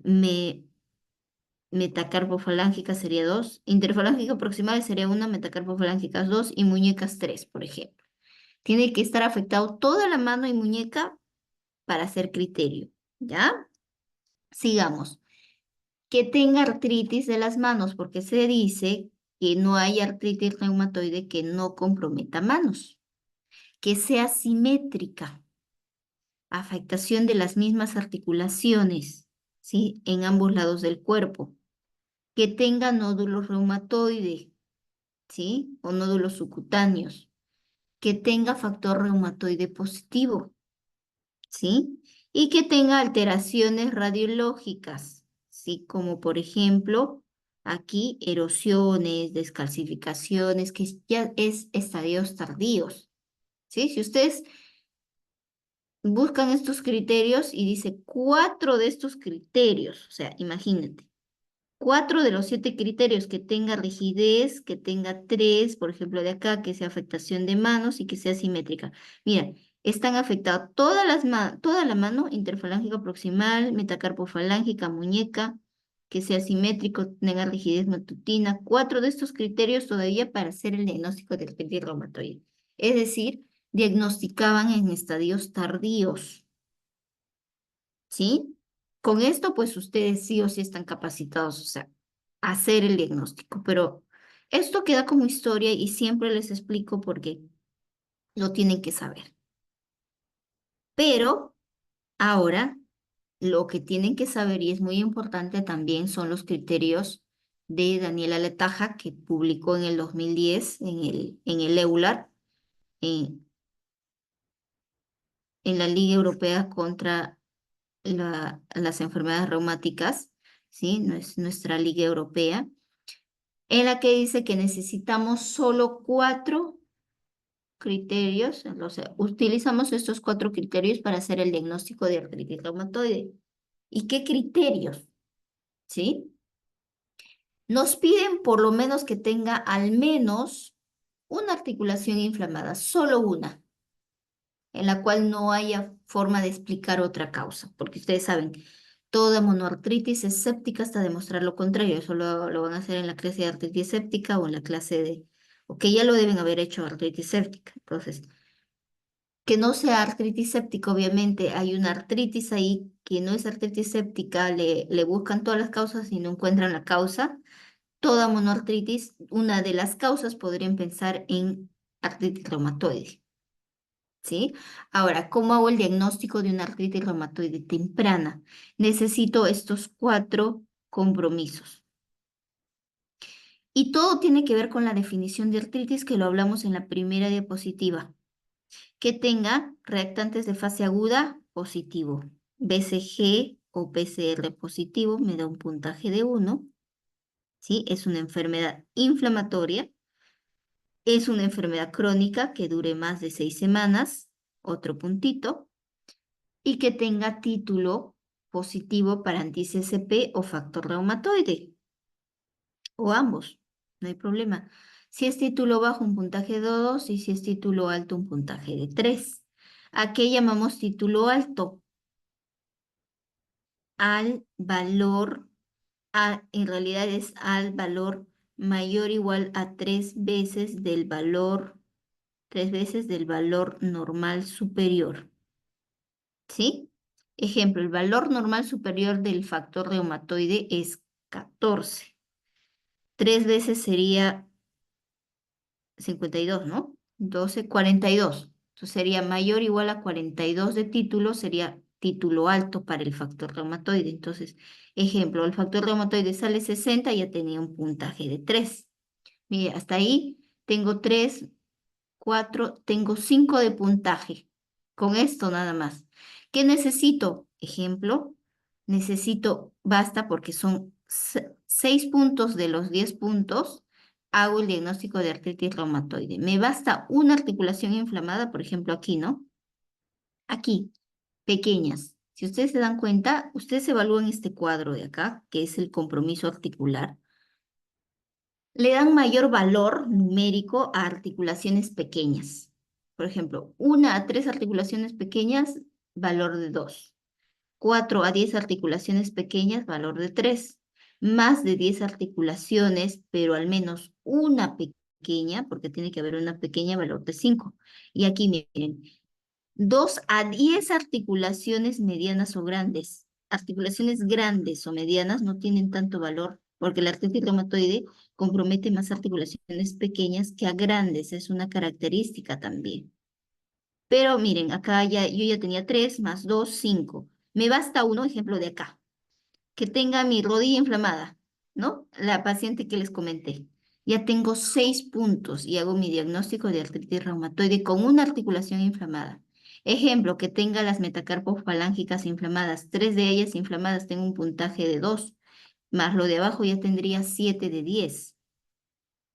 me, metacarpofalángica sería 2, interfalángica proximal sería 1, metacarpofalángica 2 y muñecas 3, por ejemplo. Tiene que estar afectado toda la mano y muñeca para hacer criterio, ¿ya? Sigamos. Que tenga artritis de las manos, porque se dice que no hay artritis reumatoide que no comprometa manos. Que sea simétrica, afectación de las mismas articulaciones, ¿sí? En ambos lados del cuerpo. Que tenga nódulos reumatoide, ¿sí? O nódulos subcutáneos. Que tenga factor reumatoide positivo, ¿sí? Y que tenga alteraciones radiológicas, ¿sí? Como por ejemplo, aquí erosiones, descalcificaciones, que ya es estadios tardíos, ¿sí? Si ustedes buscan estos criterios y dice 4 de estos criterios, o sea, imagínate, 4 de los 7 criterios que tenga rigidez, que tenga 3, por ejemplo, de acá, que sea afectación de manos y que sea simétrica. Mira, están afectadas toda la mano, interfalángica proximal, metacarpofalángica, muñeca, que sea simétrico, tenga rigidez matutina. 4 de estos criterios todavía para hacer el diagnóstico del artritis reumatoide. Es decir, diagnosticaban en estadios tardíos. ¿Sí? Con esto, pues ustedes sí o sí están capacitados, o sea, a hacer el diagnóstico, pero esto queda como historia y siempre les explico porque lo tienen que saber. Pero ahora, lo que tienen que saber y es muy importante también son los criterios de Daniela Letaja, que publicó en el 2010 en el EULAR, en, en la Liga Europea contra las enfermedades reumáticas, ¿sí? Nuestra Liga Europea, en la que dice que necesitamos solo 4 criterios, o sea, utilizamos estos 4 criterios para hacer el diagnóstico de artritis reumatoide. ¿Y qué criterios? ¿Sí? Nos piden por lo menos que tenga al menos una articulación inflamada, solo una, en la cual no haya forma de explicar otra causa, porque ustedes saben, toda monoartritis es séptica hasta demostrar lo contrario. Eso lo van a hacer en la clase de artritis séptica o en la clase o que ya lo deben haber hecho artritis séptica. Entonces, que no sea artritis séptica, obviamente hay una artritis ahí que no es artritis séptica, le buscan todas las causas y no encuentran la causa. Toda monoartritis, una de las causas podrían pensar en artritis reumatoide, ¿sí? Ahora, ¿cómo hago el diagnóstico de una artritis reumatoide temprana? Necesito estos 4 compromisos. Y todo tiene que ver con la definición de artritis que lo hablamos en la primera diapositiva. Que tenga reactantes de fase aguda positivo. BCG o PCR positivo me da un puntaje de 1, ¿sí? Es una enfermedad inflamatoria. Es una enfermedad crónica que dure más de 6 semanas, otro puntito, y que tenga título positivo para anti-CCP o factor reumatoide, o ambos, no hay problema. Si es título bajo, un puntaje de 2, y si es título alto, un puntaje de 3. ¿A qué llamamos título alto? Al valor, en realidad es al valor mayor o igual a 3 veces del valor normal superior. ¿Sí? Ejemplo, el valor normal superior del factor reumatoide es 14. 3 veces sería 52, ¿no? 12, 42. Entonces sería mayor o igual a 42 de título, sería título alto para el factor reumatoide. Entonces, ejemplo, el factor reumatoide sale 60, ya tenía un puntaje de 3. Mire, hasta ahí tengo 3, 4, tengo 5 de puntaje. Con esto nada más. ¿Qué necesito? Ejemplo, basta porque son 6 puntos de los 10 puntos, hago el diagnóstico de artritis reumatoide. Me basta una articulación inflamada, por ejemplo, aquí, ¿no? Aquí, pequeñas. Si ustedes se dan cuenta, ustedes evalúan este cuadro de acá, que es el compromiso articular. Le dan mayor valor numérico a articulaciones pequeñas. Por ejemplo, 1 a 3 articulaciones pequeñas, valor de 2. 4 a 10 articulaciones pequeñas, valor de 3. Más de 10 articulaciones, pero al menos una pequeña, porque tiene que haber una pequeña, valor de 5. Y aquí miren, 2 a 10 articulaciones medianas o grandes. Articulaciones grandes o medianas no tienen tanto valor porque la artritis reumatoide compromete más articulaciones pequeñas que a grandes. Es una característica también. Pero miren, acá yo ya tenía 3 más 2, 5. Me basta uno, ejemplo de acá, que tenga mi rodilla inflamada, ¿no? La paciente que les comenté. Ya tengo 6 puntos y hago mi diagnóstico de artritis reumatoide con una articulación inflamada. Ejemplo, que tenga las metacarpos falángicas inflamadas, 3 de ellas inflamadas, tengo un puntaje de 2, más lo de abajo ya tendría 7 de 10,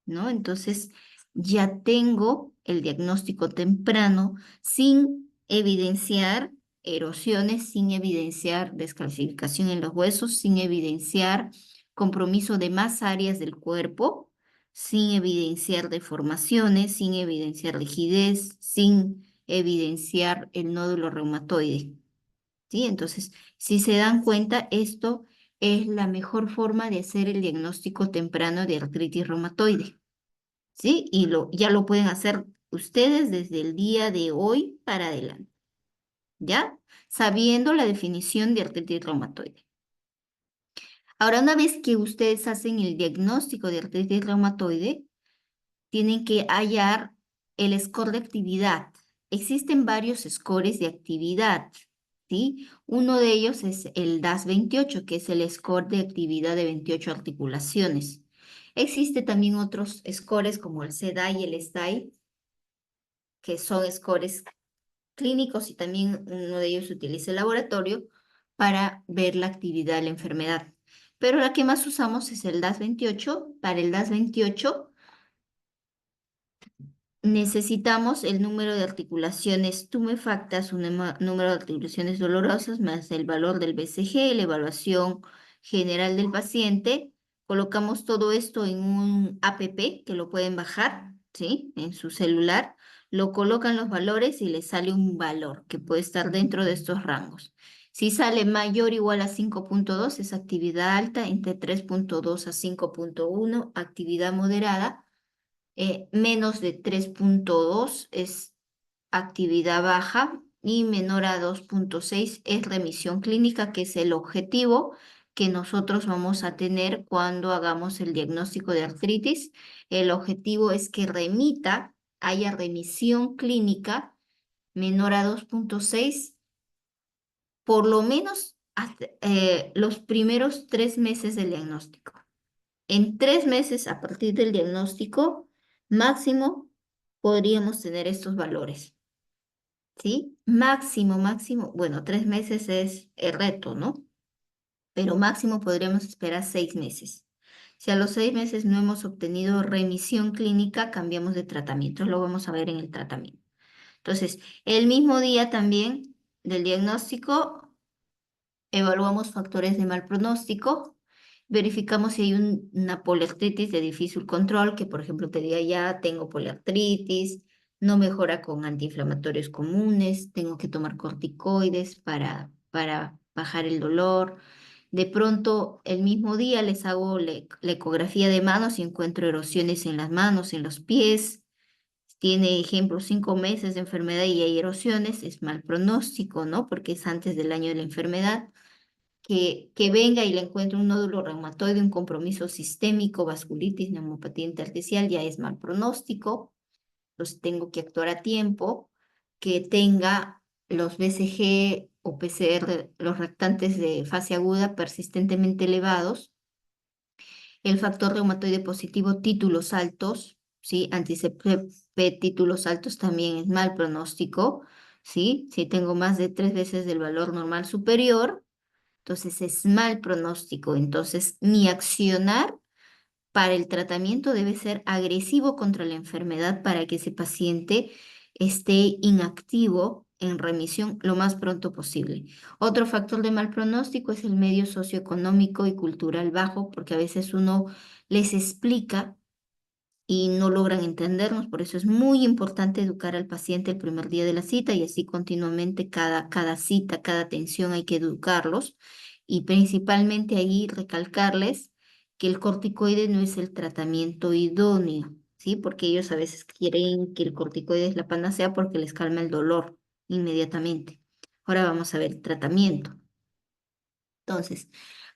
¿no? Entonces, ya tengo el diagnóstico temprano sin evidenciar erosiones, sin evidenciar descalcificación en los huesos, sin evidenciar compromiso de más áreas del cuerpo, sin evidenciar deformaciones, sin evidenciar rigidez, sin evidenciar el nódulo reumatoide. ¿Sí? Entonces, si se dan cuenta, esto es la mejor forma de hacer el diagnóstico temprano de artritis reumatoide. ¿Sí? Y ya lo pueden hacer ustedes desde el día de hoy para adelante, ¿ya? Sabiendo la definición de artritis reumatoide. Ahora, una vez que ustedes hacen el diagnóstico de artritis reumatoide, tienen que hallar el score de actividad. Existen varios scores de actividad, ¿sí? Uno de ellos es el DAS-28, que es el score de actividad de 28 articulaciones. Existe también otros scores como el CDAI y el SDAI, que son scores clínicos y también uno de ellos utiliza el laboratorio, para ver la actividad de la enfermedad. Pero la que más usamos es el DAS-28. Para el DAS-28 necesitamos el número de articulaciones tumefactas, un número de articulaciones dolorosas, más el valor del BCG, la evaluación general del paciente. Colocamos todo esto en un app que lo pueden bajar, ¿sí? En su celular. Lo colocan los valores y les sale un valor que puede estar dentro de estos rangos. Si sale mayor o igual a 5,2 es actividad alta, entre 3,2 a 5,1 actividad moderada, menos de 3,2 es actividad baja y menor a 2,6 es remisión clínica, que es el objetivo que nosotros vamos a tener cuando hagamos el diagnóstico de artritis. El objetivo es que remita, haya remisión clínica menor a 2,6 por lo menos hasta, los primeros 3 meses del diagnóstico. En 3 meses a partir del diagnóstico máximo podríamos tener estos valores, ¿sí? Máximo, máximo, bueno, 3 meses es el reto, ¿no? Pero máximo podríamos esperar 6 meses. Si a los 6 meses no hemos obtenido remisión clínica, cambiamos de tratamiento. Lo vamos a ver en el tratamiento. Entonces, el mismo día también del diagnóstico, evaluamos factores de mal pronóstico, verificamos si hay una poliartritis de difícil control, que por ejemplo te diga ya tengo poliartritis, no mejora con antiinflamatorios comunes, tengo que tomar corticoides para bajar el dolor. De pronto, el mismo día les hago la ecografía de manos y encuentro erosiones en las manos, en los pies. Tiene, ejemplo, 5 meses de enfermedad y hay erosiones, es mal pronóstico, ¿no? Porque es antes del año de la enfermedad. Que venga y le encuentre un nódulo reumatoide, un compromiso sistémico, vasculitis, neumopatía intersticial, ya es mal pronóstico, los tengo que actuar a tiempo, que tenga los BCG o PCR, los reactantes de fase aguda persistentemente elevados, el factor reumatoide positivo, títulos altos, ¿sí? Anti-CP títulos altos también es mal pronóstico, ¿sí? Si tengo más de 3 veces del valor normal superior, entonces es mal pronóstico. Entonces mi accionar para el tratamiento debe ser agresivo contra la enfermedad para que ese paciente esté inactivo en remisión lo más pronto posible. Otro factor de mal pronóstico es el medio socioeconómico y cultural bajo, porque a veces uno les explica y no logran entendernos. Por eso es muy importante educar al paciente el primer día de la cita y así continuamente cada cita, cada atención hay que educarlos y principalmente ahí recalcarles que el corticoide no es el tratamiento idóneo, ¿sí? Porque ellos a veces quieren que el corticoide es la panacea porque les calma el dolor inmediatamente. Ahora vamos a ver el tratamiento. Entonces,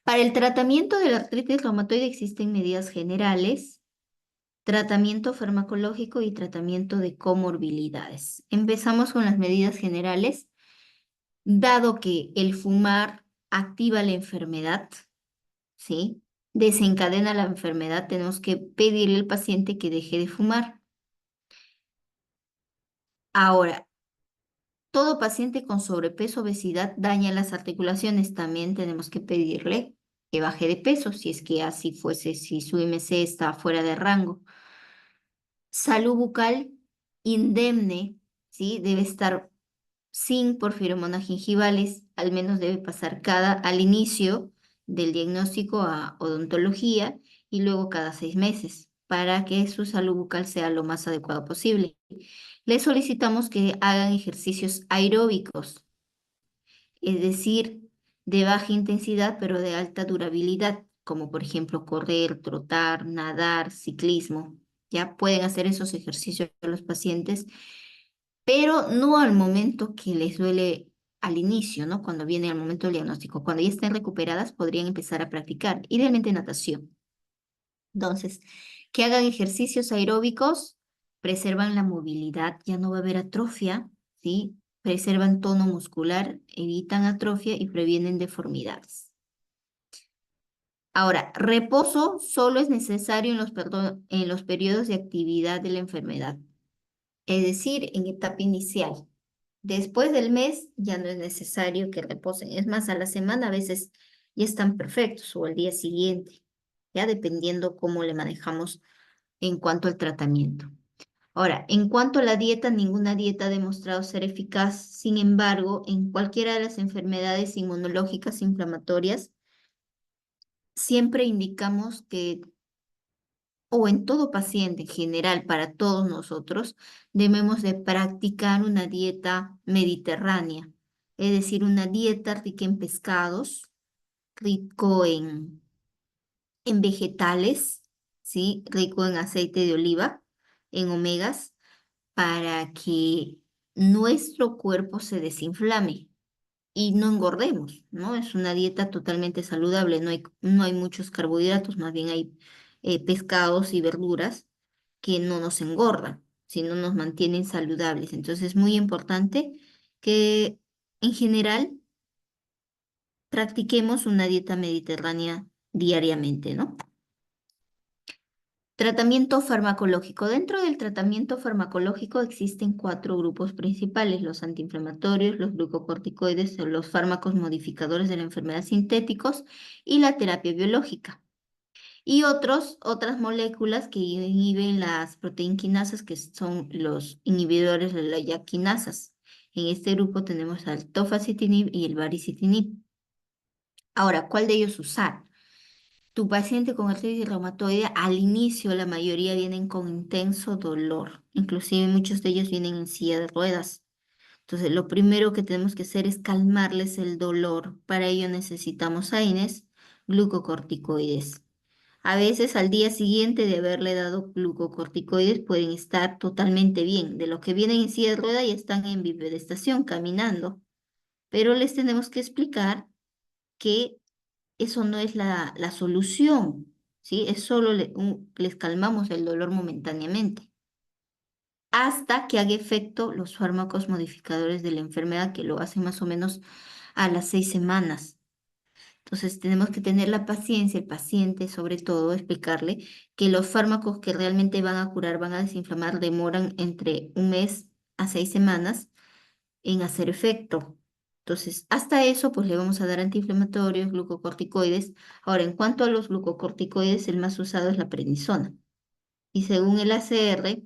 para el tratamiento de la artritis reumatoide existen medidas generales, tratamiento farmacológico y tratamiento de comorbilidades. Empezamos con las medidas generales. Dado que el fumar activa la enfermedad, ¿sí? Desencadena la enfermedad, tenemos que pedirle al paciente que deje de fumar. Ahora, todo paciente con sobrepeso, obesidad daña las articulaciones. También tenemos que pedirle que baje de peso, si es que así fuese, si su IMC está fuera de rango. Salud bucal indemne, ¿sí? Debe estar sin porfiromonas gingivales, al menos debe pasar al inicio del diagnóstico a odontología y luego cada 6 meses para que su salud bucal sea lo más adecuado posible. Le solicitamos que hagan ejercicios aeróbicos, es decir, de baja intensidad pero de alta durabilidad, como por ejemplo correr, trotar, nadar, ciclismo. Ya pueden hacer esos ejercicios los pacientes, pero no al momento que les duele al inicio, ¿no? Cuando viene el momento del diagnóstico. Cuando ya estén recuperadas, podrían empezar a practicar, idealmente natación. Entonces, que hagan ejercicios aeróbicos, preservan la movilidad, ya no va a haber atrofia, ¿sí? Preservan tono muscular, evitan atrofia y previenen deformidades. Ahora, reposo solo es necesario en los periodos de actividad de la enfermedad, es decir, en etapa inicial. Después del mes ya no es necesario que reposen. Es más, a la semana a veces ya están perfectos o al día siguiente, ya dependiendo cómo le manejamos en cuanto al tratamiento. Ahora, en cuanto a la dieta, ninguna dieta ha demostrado ser eficaz. Sin embargo, en cualquiera de las enfermedades inmunológicas inflamatorias, siempre indicamos que, o en todo paciente en general, para todos nosotros, debemos de practicar una dieta mediterránea, es decir, una dieta rica en pescados, rico en vegetales, ¿sí? Rico en aceite de oliva, en omegas, para que nuestro cuerpo se desinflame y no engordemos, ¿no? Es una dieta totalmente saludable, no hay muchos carbohidratos, más bien hay pescados y verduras que no nos engordan, sino nos mantienen saludables. Entonces es muy importante que en general practiquemos una dieta mediterránea diariamente, ¿no? Tratamiento farmacológico. Dentro del tratamiento farmacológico existen cuatro grupos principales: los antiinflamatorios, los glucocorticoides, los fármacos modificadores de la enfermedad sintéticos y la terapia biológica. Y otras moléculas que inhiben las proteínquinasas, que son los inhibidores de las yaquinasas. En este grupo tenemos al tofacitinib y el baricitinib. Ahora, ¿cuál de ellos usar? Tu paciente con artritis reumatoide, al inicio la mayoría vienen con intenso dolor, inclusive muchos de ellos vienen en silla de ruedas. Entonces, lo primero que tenemos que hacer es calmarles el dolor. Para ello necesitamos AINES, glucocorticoides. A veces al día siguiente de haberle dado glucocorticoides pueden estar totalmente bien. De los que vienen en silla de ruedas ya están en bipedestación, caminando. Pero les tenemos que explicar que eso no es la solución, ¿sí? Es solo les calmamos el dolor momentáneamente, hasta que haga efecto los fármacos modificadores de la enfermedad, que lo hacen más o menos a las 6 semanas. Entonces tenemos que tener la paciencia, el paciente sobre todo, explicarle que los fármacos que realmente van a curar, van a desinflamar, demoran entre 1 mes a 6 semanas en hacer efecto. Entonces, hasta eso, pues le vamos a dar antiinflamatorios, glucocorticoides. Ahora, en cuanto a los glucocorticoides, el más usado es la prednisona. Y según el ACR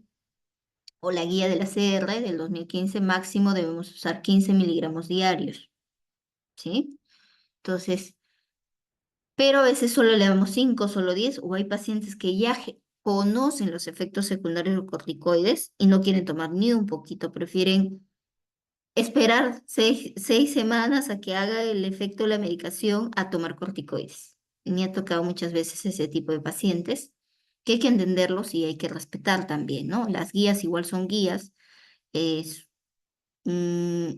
o la guía del ACR del 2015, máximo debemos usar 15 miligramos diarios, ¿sí? Entonces, pero a veces solo le damos 5, solo 10, o hay pacientes que ya conocen los efectos secundarios de los corticoides y no quieren tomar ni un poquito, prefieren esperar 6 semanas a que haga el efecto de la medicación a tomar corticoides. Me ha tocado muchas veces ese tipo de pacientes que hay que entenderlos y hay que respetar también, ¿no? Las guías igual son guías, es mm,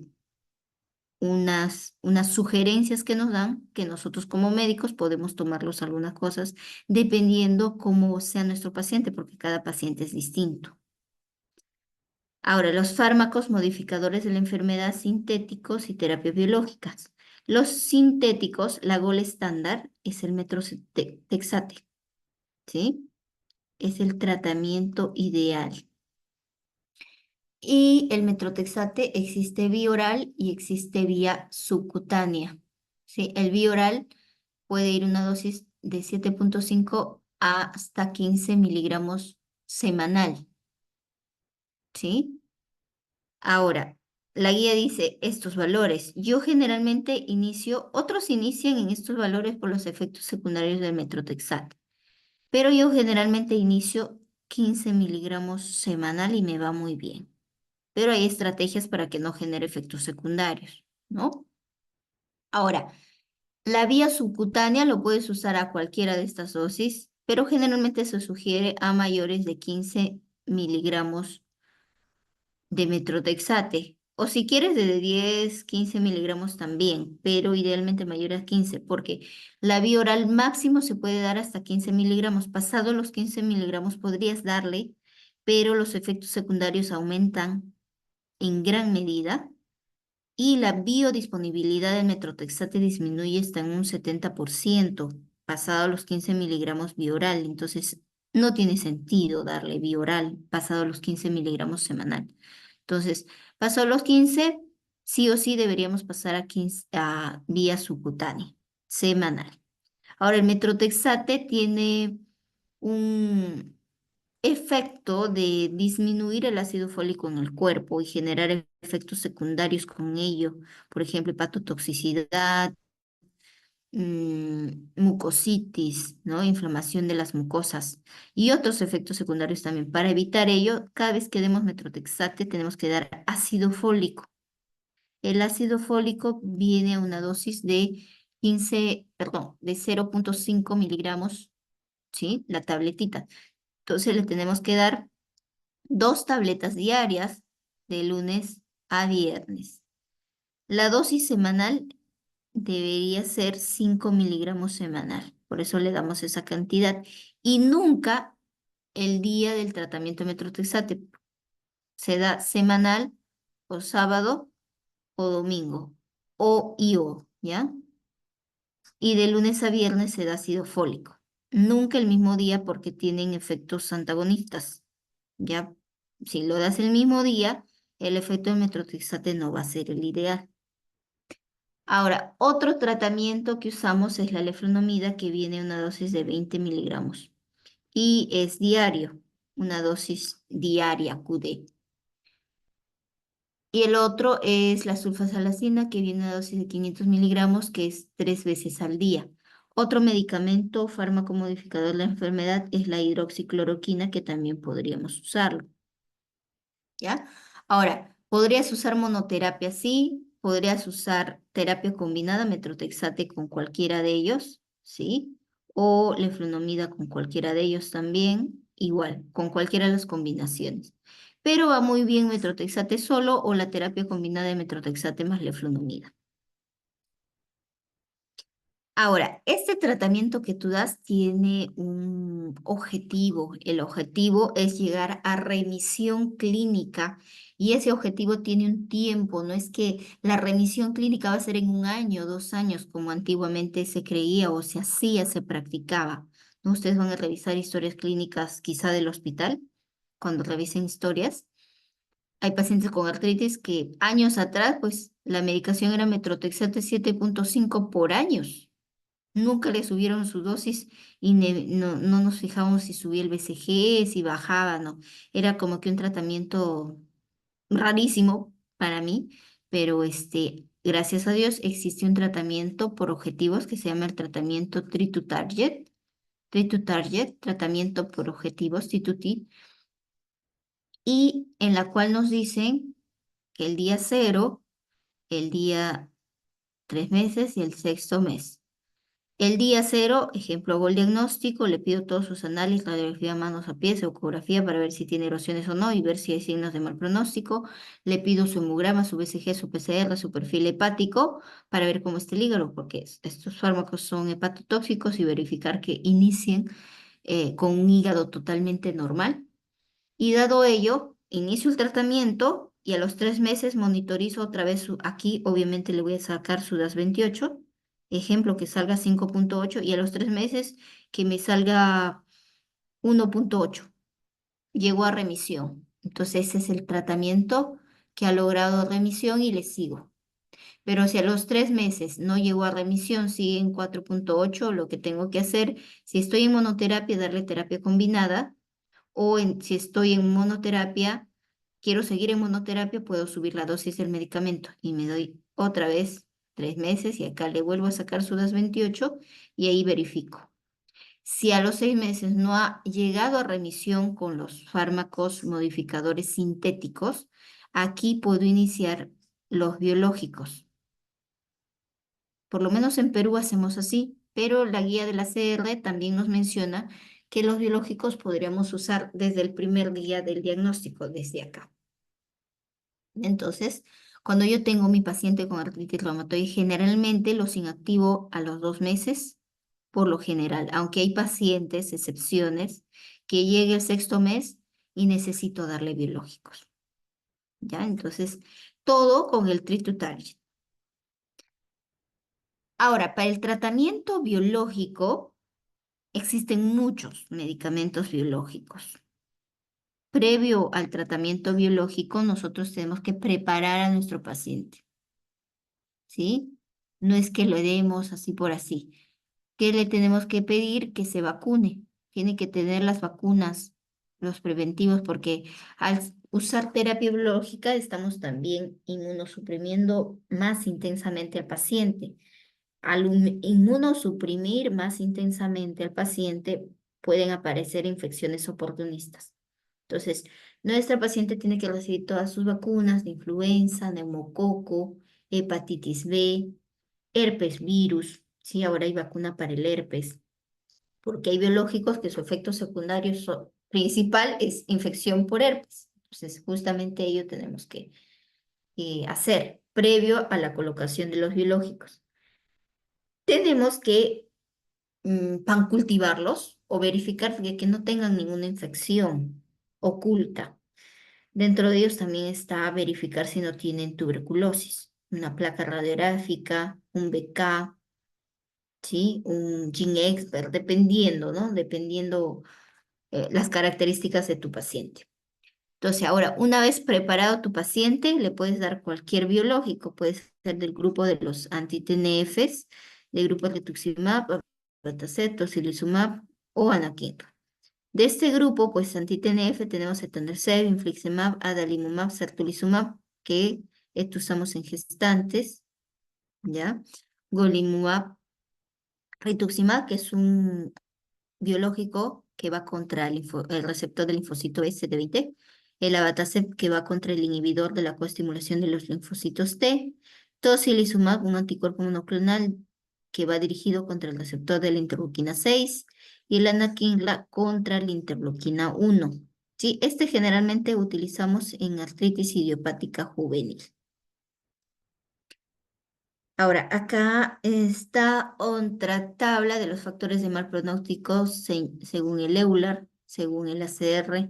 unas sugerencias que nos dan, que nosotros como médicos podemos tomarlos algunas cosas dependiendo cómo sea nuestro paciente, porque cada paciente es distinto. Ahora, los fármacos modificadores de la enfermedad sintéticos y terapias biológicas. Los sintéticos, la gold estándar es el metrotexate, ¿sí? Es el tratamiento ideal. Y el metrotexate existe vía oral y existe vía subcutánea, ¿sí? El vía oral puede ir una dosis de 7,5 hasta 15 miligramos semanal, ¿sí? Ahora, la guía dice estos valores. Yo generalmente otros inician en estos valores por los efectos secundarios del metrotexate, pero yo generalmente inicio 15 miligramos semanal y me va muy bien. Pero hay estrategias para que no genere efectos secundarios, ¿no? Ahora, la vía subcutánea lo puedes usar a cualquiera de estas dosis, pero generalmente se sugiere a mayores de 15 miligramos de metrotexate, o si quieres de 10, 15 miligramos también, pero idealmente mayor a 15, porque la vía oral máximo se puede dar hasta 15 miligramos. Pasado los 15 miligramos podrías darle, pero los efectos secundarios aumentan en gran medida y la biodisponibilidad del metrotexate disminuye hasta en un 70% pasado los 15 miligramos bioral. Entonces, no tiene sentido darle bioral pasado los 15 miligramos semanal. Entonces, pasó los 15, sí o sí deberíamos pasar a vía subcutánea, semanal. Ahora, el metrotexate tiene un efecto de disminuir el ácido fólico en el cuerpo y generar efectos secundarios con ello, por ejemplo, hepatotoxicidad, mucositis, ¿no? Inflamación de las mucosas y otros efectos secundarios también. Para evitar ello, cada vez que demos metrotexate tenemos que dar ácido fólico. El ácido fólico viene a una dosis de 15, perdón, de 0,5 miligramos, ¿sí? La tabletita. Entonces le tenemos que dar 2 tabletas diarias de lunes a viernes. La dosis semanal debería ser 5 miligramos semanal, por eso le damos esa cantidad. Y nunca el día del tratamiento de metrotexate se da semanal o sábado o domingo o, ¿ya? Y de lunes a viernes se da ácido fólico. Nunca el mismo día porque tienen efectos antagonistas. Ya, si lo das el mismo día, el efecto del metrotexate no va a ser el ideal. Ahora, otro tratamiento que usamos es la leflunomida, que viene en una dosis de 20 miligramos y es diario, una dosis diaria QD. Y el otro es la sulfasalacina, que viene en una dosis de 500 miligramos, que es 3 veces al día. Otro medicamento fármaco modificador de la enfermedad es la hidroxicloroquina, que también podríamos usarlo. ¿Ya? Ahora, podrías usar monoterapia, sí, podrías usar terapia combinada, metrotexate con cualquiera de ellos, ¿sí? O leflunomida con cualquiera de ellos también, igual, con cualquiera de las combinaciones. Pero va muy bien metrotexate solo o la terapia combinada de metrotexate más leflunomida. Ahora, este tratamiento que tú das tiene un objetivo. El objetivo es llegar a remisión clínica y ese objetivo tiene un tiempo. No es que la remisión clínica va a ser en 1 año, 2 años, como antiguamente se creía o se hacía, se practicaba. ¿No? Ustedes van a revisar historias clínicas quizá del hospital, cuando revisen historias. Hay pacientes con artritis que años atrás, pues la medicación era metrotexate 7,5 por años. Nunca le subieron su dosis y no nos fijamos si subía el BCG, si bajaba, no. Era como que un tratamiento rarísimo para mí, pero gracias a Dios existe un tratamiento por objetivos que se llama el tratamiento Treat to Target. Treat to Target, tratamiento por objetivos, T2T, y en la cual nos dicen que el día 0, el día 3 meses y el sexto mes. El día 0, ejemplo, hago el diagnóstico, le pido todos sus análisis, radiografía manos a pies, ecografía para ver si tiene erosiones o no y ver si hay signos de mal pronóstico. Le pido su hemograma, su BCG, su PCR, su perfil hepático para ver cómo está el hígado, porque estos fármacos son hepatotóxicos y verificar que inicien con un hígado totalmente normal. Y dado ello, inicio el tratamiento y a los 3 meses monitorizo otra vez aquí obviamente le voy a sacar su DAS28, ejemplo que salga 5,8 y a los 3 meses que me salga 1,8. Llegó a remisión. Entonces ese es el tratamiento que ha logrado remisión y le sigo. Pero si a los 3 meses no llegó a remisión, sigue en 4,8, lo que tengo que hacer, si estoy en monoterapia, darle terapia combinada o si estoy en monoterapia, quiero seguir en monoterapia, puedo subir la dosis del medicamento y me doy otra vez 3 meses y acá le vuelvo a sacar su DAS 28 y ahí verifico. Si a los 6 meses no ha llegado a remisión con los fármacos modificadores sintéticos, aquí puedo iniciar los biológicos. Por lo menos en Perú hacemos así, pero la guía de la CR también nos menciona que los biológicos podríamos usar desde el primer día del diagnóstico, desde acá. Entonces, cuando yo tengo mi paciente con artritis reumatoide, generalmente los inactivo a los 2 meses, por lo general, aunque hay pacientes, excepciones, que llegue el sexto mes y necesito darle biológicos. ¿Ya? Entonces, todo con el treat to target. Ahora, para el tratamiento biológico, existen muchos medicamentos biológicos. Previo al tratamiento biológico, nosotros tenemos que preparar a nuestro paciente. ¿sí? No es que lo demos así por así. ¿Qué le tenemos que pedir? Que se vacune. Tiene que tener las vacunas, los preventivos, porque al usar terapia biológica estamos también inmunosuprimiendo más intensamente al paciente. Al inmunosuprimir más intensamente al paciente, pueden aparecer infecciones oportunistas. Entonces, nuestra paciente tiene que recibir todas sus vacunas de influenza, neumococo, hepatitis B, herpes virus. Sí, ahora hay vacuna para el herpes, porque hay biológicos que su efecto secundario principal es infección por herpes. Entonces, justamente ello tenemos que hacer previo a la colocación de los biológicos. Tenemos que pancultivarlos o verificar que no tengan ninguna infección oculta. Dentro de ellos también está verificar si no tienen tuberculosis, una placa radiográfica, un BK, ¿sí? Un Gene Expert, dependiendo, ¿no? Dependiendo las características de tu paciente. Entonces, ahora, una vez preparado tu paciente, le puedes dar cualquier biológico, puede ser del grupo de los anti-TNFs, del grupo de rituximab, abatacept, tocilizumab o anakinra. De este grupo, pues anti-TNF tenemos etanercept, infliximab, adalimumab, certolizumab, que esto usamos en gestantes, ¿ya? Golimumab, rituximab, que es un biológico que va contra el receptor del linfocito CD20, el abatacept que va contra el inhibidor de la coestimulación de los linfocitos T, tocilizumab, un anticuerpo monoclonal que va dirigido contra el receptor de la interleuquina 6 y el anakinra contra la interleuquina 1. Sí, este generalmente utilizamos en artritis idiopática juvenil. Ahora, acá está otra tabla de los factores de mal pronóstico según el EULAR, según el ACR,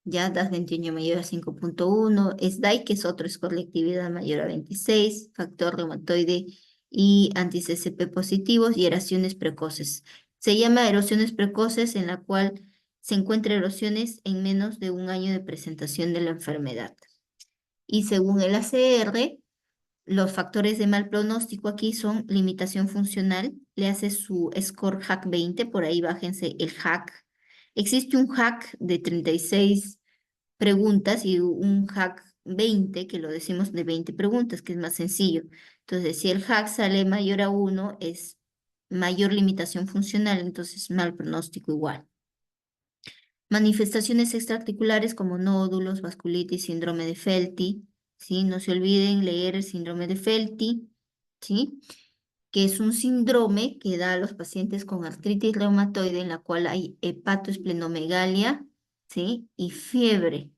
ya DAS 21 mayor a 5.1, SDAI, que es otro, es colectividad mayor a 26, factor reumatoide y anti-CCP positivos y erasiones precoces. Se llama erosiones precoces en la cual se encuentra erosiones en menos de un año de presentación de la enfermedad. Y según el ACR, los factores de mal pronóstico aquí son limitación funcional, le hace su score HAC 20, por ahí bájense el HAC. Existe un HAC de 36 preguntas y un HAC 20, que lo decimos de 20 preguntas, que es más sencillo. Entonces, si el HAC sale mayor a 1, es mayor limitación funcional, entonces mal pronóstico igual. Manifestaciones extraarticulares como nódulos, vasculitis, síndrome de Felty, ¿sí? No se olviden leer el síndrome de Felty, ¿sí? Que es un síndrome que da a los pacientes con artritis reumatoide en la cual hay hepatoesplenomegalia, ¿sí? Y fiebre,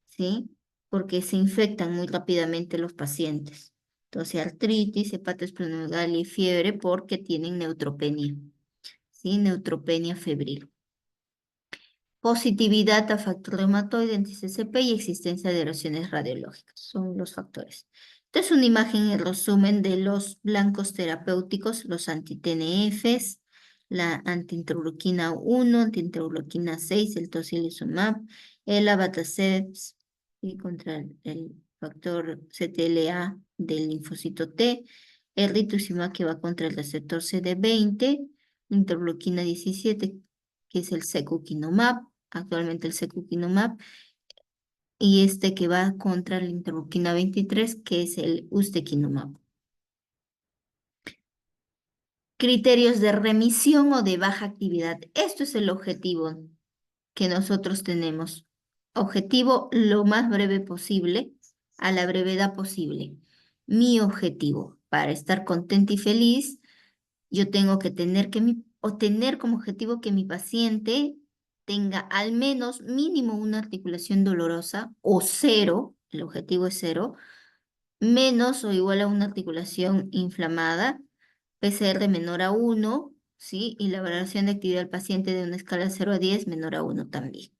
¿sí? Porque se infectan muy rápidamente los pacientes. Entonces, artritis, hepatoesplenomegalia y fiebre porque tienen neutropenia, ¿sí? Neutropenia febril. Positividad a factor reumatoide, anti-CCP y existencia de erosiones radiológicas. Son los factores. Entonces, una imagen en resumen de los blancos terapéuticos, los anti-TNFs, la antiinterleuquina 1, antiinterleuquina 6, el tocilizumab, el abatacept y contra el factor CTLA del linfocito T, el rituximab que va contra el receptor CD20, interleuquina 17, que es el secukinumab, actualmente el secukinumab, y este que va contra la interleuquina 23, que es el ustekinumab. Criterios de remisión o de baja actividad. Esto es el objetivo que nosotros tenemos. Objetivo lo más breve posible, a la brevedad posible. Mi objetivo para estar contenta y feliz, yo tengo que tener o tener como objetivo que mi paciente tenga al menos mínimo una articulación dolorosa o cero, el objetivo es cero, menos o igual a una articulación inflamada, PCR menor a 1, ¿sí? Y la valoración de actividad del paciente de una escala 0 a 10 menor a 1 también,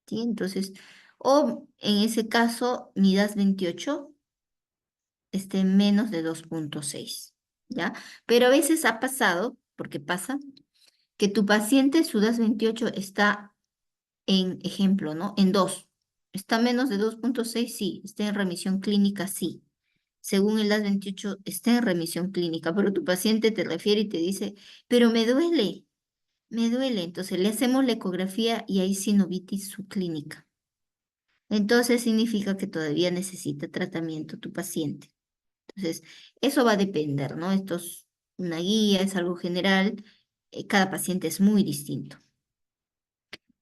¿sí? Entonces, o en ese caso, mi DAS 28 esté menos de 2.6, ¿ya? Pero a veces ha pasado, porque pasa, que tu paciente, su DAS 28 está en ejemplo, ¿no? En 2. ¿Está menos de 2.6? Sí. ¿Está en remisión clínica? Sí. según el DAS-28, está en remisión clínica, pero tu paciente te refiere y te dice, pero me duele, me duele. Entonces le hacemos la ecografía y hay sinovitis subclínica. Entonces significa que todavía necesita tratamiento tu paciente. Entonces, eso va a depender, ¿no? Esto es una guía, es algo general. Cada paciente es muy distinto.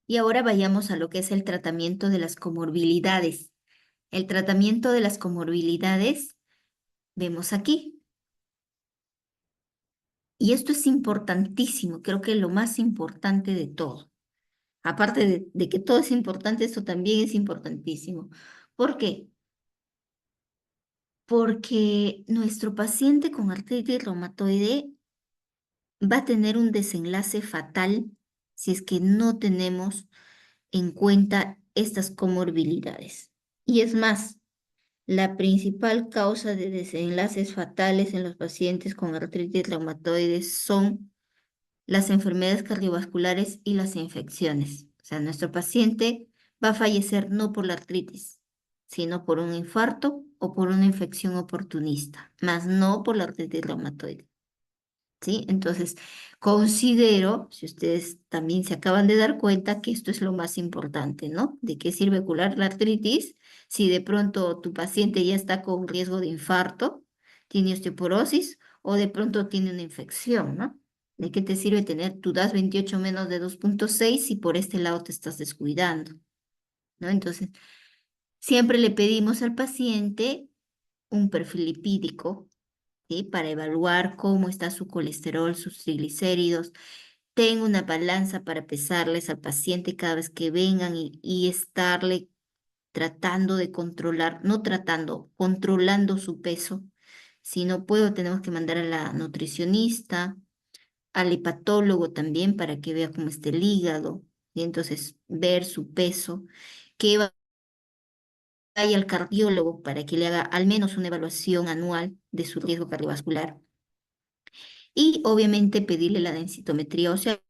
Y ahora vayamos a lo que es el tratamiento de las comorbilidades. El tratamiento de las comorbilidades, vemos aquí. Y esto es importantísimo, creo que lo más importante de todo. Aparte de que todo es importante, esto también es importantísimo. ¿Por qué? Porque nuestro paciente con artritis reumatoide va a tener un desenlace fatal si es que no tenemos en cuenta estas comorbilidades. Y es más, la principal causa de desenlaces fatales en los pacientes con artritis reumatoide son las enfermedades cardiovasculares y las infecciones. O sea, nuestro paciente va a fallecer no por la artritis, sino por un infarto o por una infección oportunista, más no por la artritis reumatoide. ¿Sí? Entonces, considero, si ustedes también se acaban de dar cuenta, que esto es lo más importante, ¿no? ¿De qué sirve curar la artritis si de pronto tu paciente ya está con riesgo de infarto, tiene osteoporosis o de pronto tiene una infección, ¿no? ¿De qué te sirve tener tu DAS-28 menos de 2,6 si por este lado te estás descuidando? ¿No? Entonces, siempre le pedimos al paciente un perfil lipídico, ¿sí? Para evaluar cómo está su colesterol, sus triglicéridos. Tengo una balanza para pesarles al paciente cada vez que vengan y estarle tratando de controlar, no tratando, controlando su peso. Si no puedo, tenemos que mandar a la nutricionista, al hepatólogo también para que vea cómo está el hígado, y entonces ver su peso, que vaya al cardiólogo para que le haga al menos una evaluación anual de su riesgo cardiovascular. Y obviamente pedirle la densitometría ósea.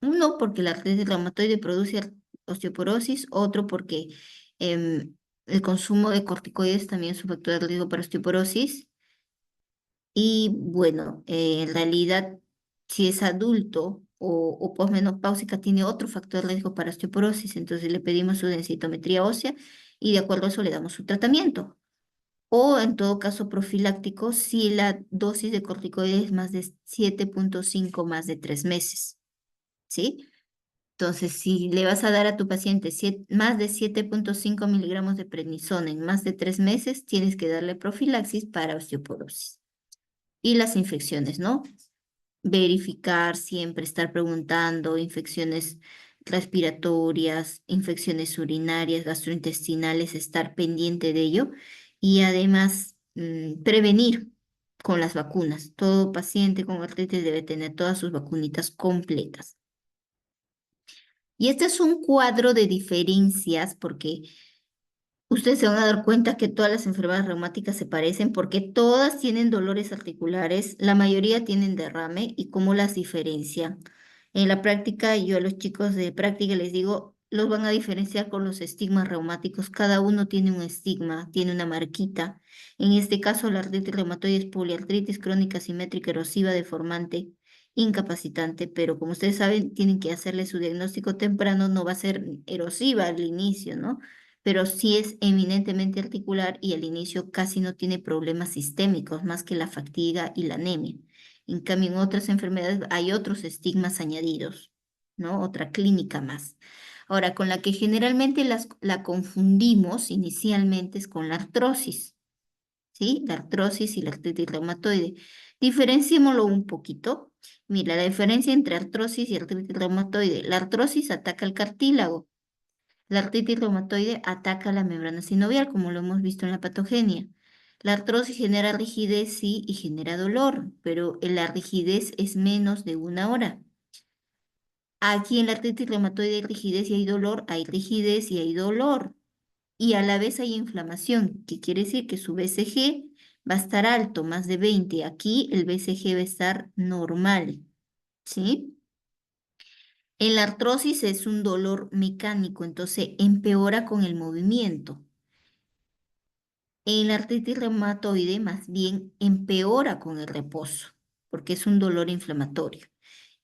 Uno, porque la artritis reumatoide produce osteoporosis, otro porque el consumo de corticoides también es un factor de riesgo para osteoporosis. Y bueno, en realidad, si es adulto o posmenopáusica, tiene otro factor de riesgo para osteoporosis, entonces le pedimos su densitometría ósea y de acuerdo a eso le damos su tratamiento. O en todo caso profiláctico si la dosis de corticoides es más de 7,5 más de 3 meses. ¿Sí? Entonces, si le vas a dar a tu paciente más de 7,5 miligramos de prednisona en más de 3 meses, tienes que darle profilaxis para osteoporosis. Y las infecciones, ¿no? Verificar siempre, estar preguntando, infecciones respiratorias, infecciones urinarias, gastrointestinales, estar pendiente de ello. Y además, prevenir con las vacunas. Todo paciente con artritis debe tener todas sus vacunitas completas. Y este es un cuadro de diferencias porque ustedes se van a dar cuenta que todas las enfermedades reumáticas se parecen porque todas tienen dolores articulares, la mayoría tienen derrame y cómo las diferencian. En la práctica, yo a los chicos de práctica les digo, los van a diferenciar con los estigmas reumáticos. Cada uno tiene un estigma, tiene una marquita. En este caso, la artritis reumatoide es poliartritis crónica simétrica erosiva deformante incapacitante, pero como ustedes saben, tienen que hacerle su diagnóstico temprano, no va a ser erosiva al inicio, ¿no? Pero sí es eminentemente articular y al inicio casi no tiene problemas sistémicos, más que la fatiga y la anemia. En cambio, en otras enfermedades hay otros estigmas añadidos, ¿no? Otra clínica más. Ahora, con la que generalmente la confundimos inicialmente es con la artrosis, ¿sí? La artrosis y la artritis reumatoide. Diferenciémoslo un poquito. Mira, la diferencia entre artrosis y artritis reumatoide. La artrosis ataca el cartílago. La artritis reumatoide ataca la membrana sinovial, como lo hemos visto en la patogenia. La artrosis genera rigidez, sí, y genera dolor, pero la rigidez es menos de 1 hora. Aquí en la artritis reumatoide hay rigidez y hay dolor, hay rigidez y hay dolor. Y a la vez hay inflamación, que quiere decir que su BCG va a estar alto, más de 20. Aquí el BCG va a estar normal, ¿sí? En la artrosis es un dolor mecánico, entonces empeora con el movimiento. En la artritis reumatoide más bien empeora con el reposo, porque es un dolor inflamatorio.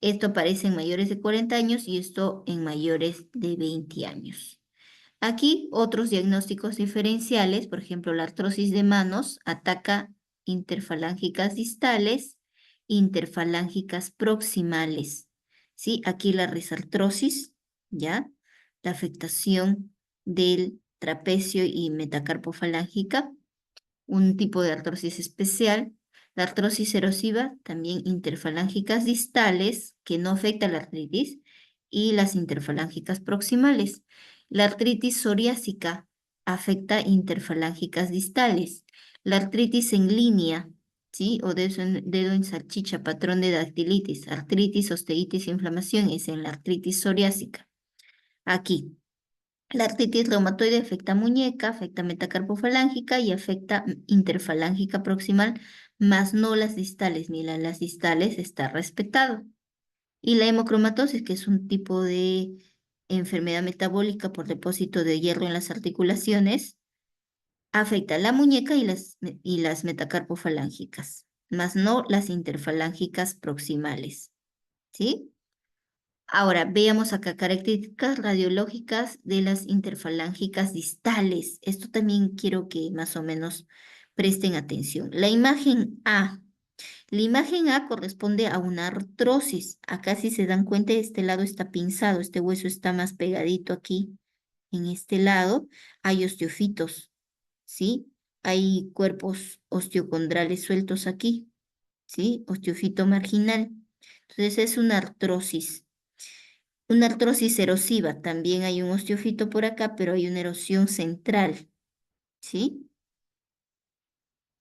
Esto aparece en mayores de 40 años y esto en mayores de 20 años. Aquí otros diagnósticos diferenciales, por ejemplo, la artrosis de manos ataca interfalángicas distales, interfalángicas proximales. ¿Sí? Aquí la risartrosis, ¿ya? La afectación del trapecio y metacarpofalángica, un tipo de artrosis especial. La artrosis erosiva, también interfalángicas distales, que no afecta la artritis, y las interfalángicas proximales. La artritis psoriásica afecta interfalángicas distales. La artritis en línea, ¿sí? O dedo en salchicha, patrón de dactilitis, artritis, osteitis, inflamación, es en la artritis psoriásica. Aquí. La artritis reumatoide afecta muñeca, afecta metacarpofalángica y afecta interfalángica proximal, más no las distales, ni las distales está respetado. Y la hemocromatosis, que es un tipo de enfermedad metabólica por depósito de hierro en las articulaciones, afecta la muñeca y las metacarpofalángicas, más no las interfalángicas proximales. ¿Sí? Ahora, veamos acá características radiológicas de las interfalángicas distales. Esto también quiero que más o menos presten atención. La imagen A corresponde a una artrosis. Acá si se dan cuenta, este lado está pinzado, este hueso está más pegadito aquí. En este lado hay osteofitos, ¿sí? Hay cuerpos osteocondrales sueltos aquí, ¿sí? Osteofito marginal. Entonces es una artrosis. Una artrosis erosiva, también hay un osteofito por acá, pero hay una erosión central, ¿sí?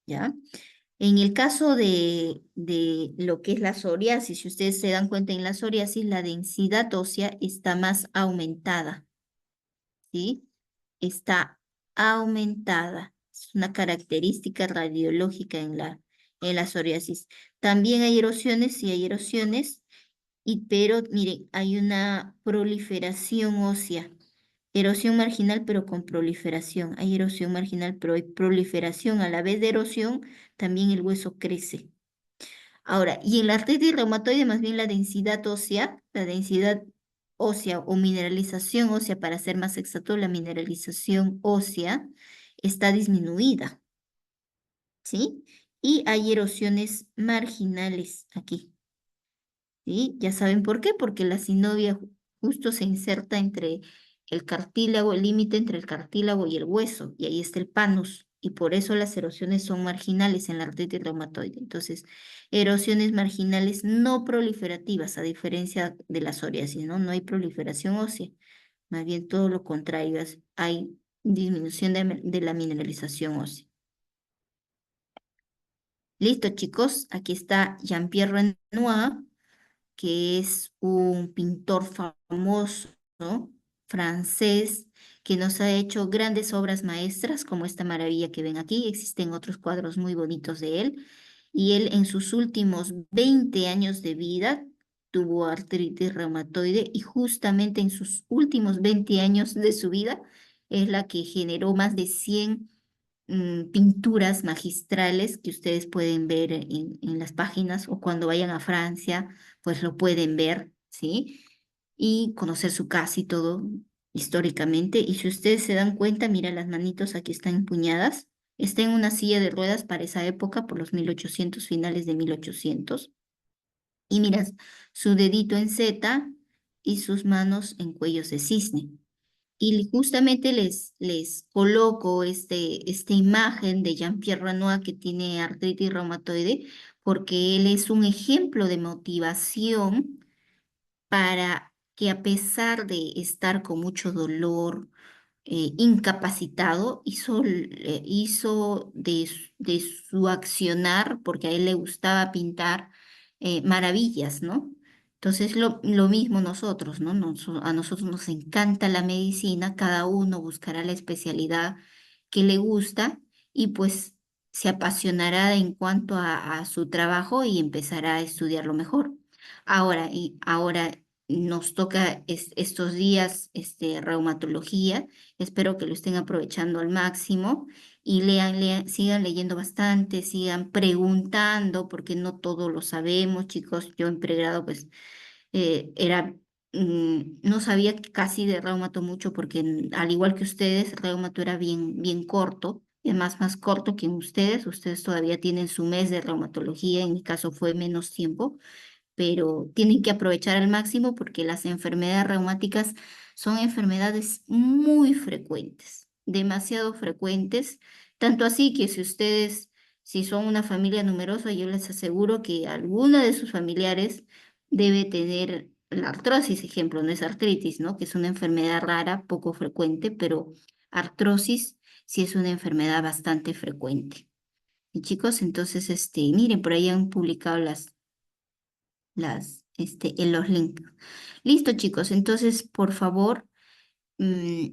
¿Ya? En el caso de lo que es la psoriasis, si ustedes se dan cuenta en la psoriasis, la densidad ósea está más aumentada, ¿sí? Está aumentada. Es una característica radiológica en la psoriasis. También hay erosiones, sí hay erosiones, pero miren, hay una proliferación ósea. Erosión marginal, pero con proliferación. Hay erosión marginal, pero hay proliferación. A la vez de erosión, también el hueso crece. Ahora, y en la artritis reumatoide, más bien la densidad ósea o mineralización ósea, para ser más exacto, la mineralización ósea está disminuida, ¿sí? Y hay erosiones marginales aquí. ¿Sí? Ya saben por qué, porque la sinovia justo se inserta entre el cartílago, el límite entre el cartílago y el hueso, y ahí está el panus, y por eso las erosiones son marginales en la artritis reumatoide. Entonces, erosiones marginales no proliferativas, a diferencia de la psoriasis, ¿no? No hay proliferación ósea, más bien todo lo contrario, hay disminución de la mineralización ósea. Listo, chicos, aquí está Jean-Pierre Renoir, que es un pintor famoso, ¿no? Francés, que nos ha hecho grandes obras maestras, como esta maravilla que ven aquí. Existen otros cuadros muy bonitos de él. Y él en sus últimos 20 años de vida tuvo artritis reumatoide y justamente en sus últimos 20 años de su vida es la que generó más de 100 pinturas magistrales que ustedes pueden ver en las páginas, o cuando vayan a Francia, pues lo pueden ver, ¿sí? Y conocer su casa y todo históricamente. Y si ustedes se dan cuenta, mira, las manitos aquí están empuñadas. Está en una silla de ruedas para esa época, por los 1800, finales de 1800. Y miras su dedito en Z y sus manos en cuellos de cisne. Y justamente les coloco esta imagen de Jean-Pierre Renoir, que tiene artritis reumatoide, porque él es un ejemplo de motivación para que, a pesar de estar con mucho dolor, incapacitado, hizo de su accionar, porque a él le gustaba pintar, maravillas, ¿no? Entonces lo mismo nosotros, ¿no? A nosotros nos encanta la medicina, cada uno buscará la especialidad que le gusta y pues se apasionará en cuanto a su trabajo y empezará a estudiarlo mejor. Ahora nos toca estos días reumatología. Espero que lo estén aprovechando al máximo y sigan leyendo bastante, sigan preguntando, porque no todo lo sabemos, chicos. Yo en pregrado, pues, no sabía casi de reumato mucho, porque al igual que ustedes, reumato era bien, bien corto, y además más corto que en ustedes. Ustedes todavía tienen su mes de reumatología, en mi caso fue menos tiempo, pero tienen que aprovechar al máximo porque las enfermedades reumáticas son enfermedades muy frecuentes, demasiado frecuentes, tanto así que si son una familia numerosa, yo les aseguro que alguna de sus familiares debe tener la artrosis, ejemplo, no es artritis, ¿no? Que es una enfermedad rara, poco frecuente, pero artrosis sí es una enfermedad bastante frecuente. Y chicos, entonces, miren, por ahí han publicado en los links. Listo, chicos. Entonces, por favor, mm,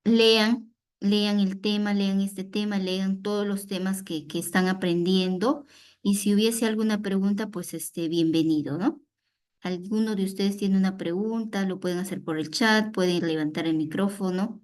lean, lean el tema, lean este tema, lean todos los temas que están aprendiendo. Y si hubiese alguna pregunta, pues bienvenido, ¿no? ¿Alguno de ustedes tiene una pregunta? Lo pueden hacer por el chat, pueden levantar el micrófono.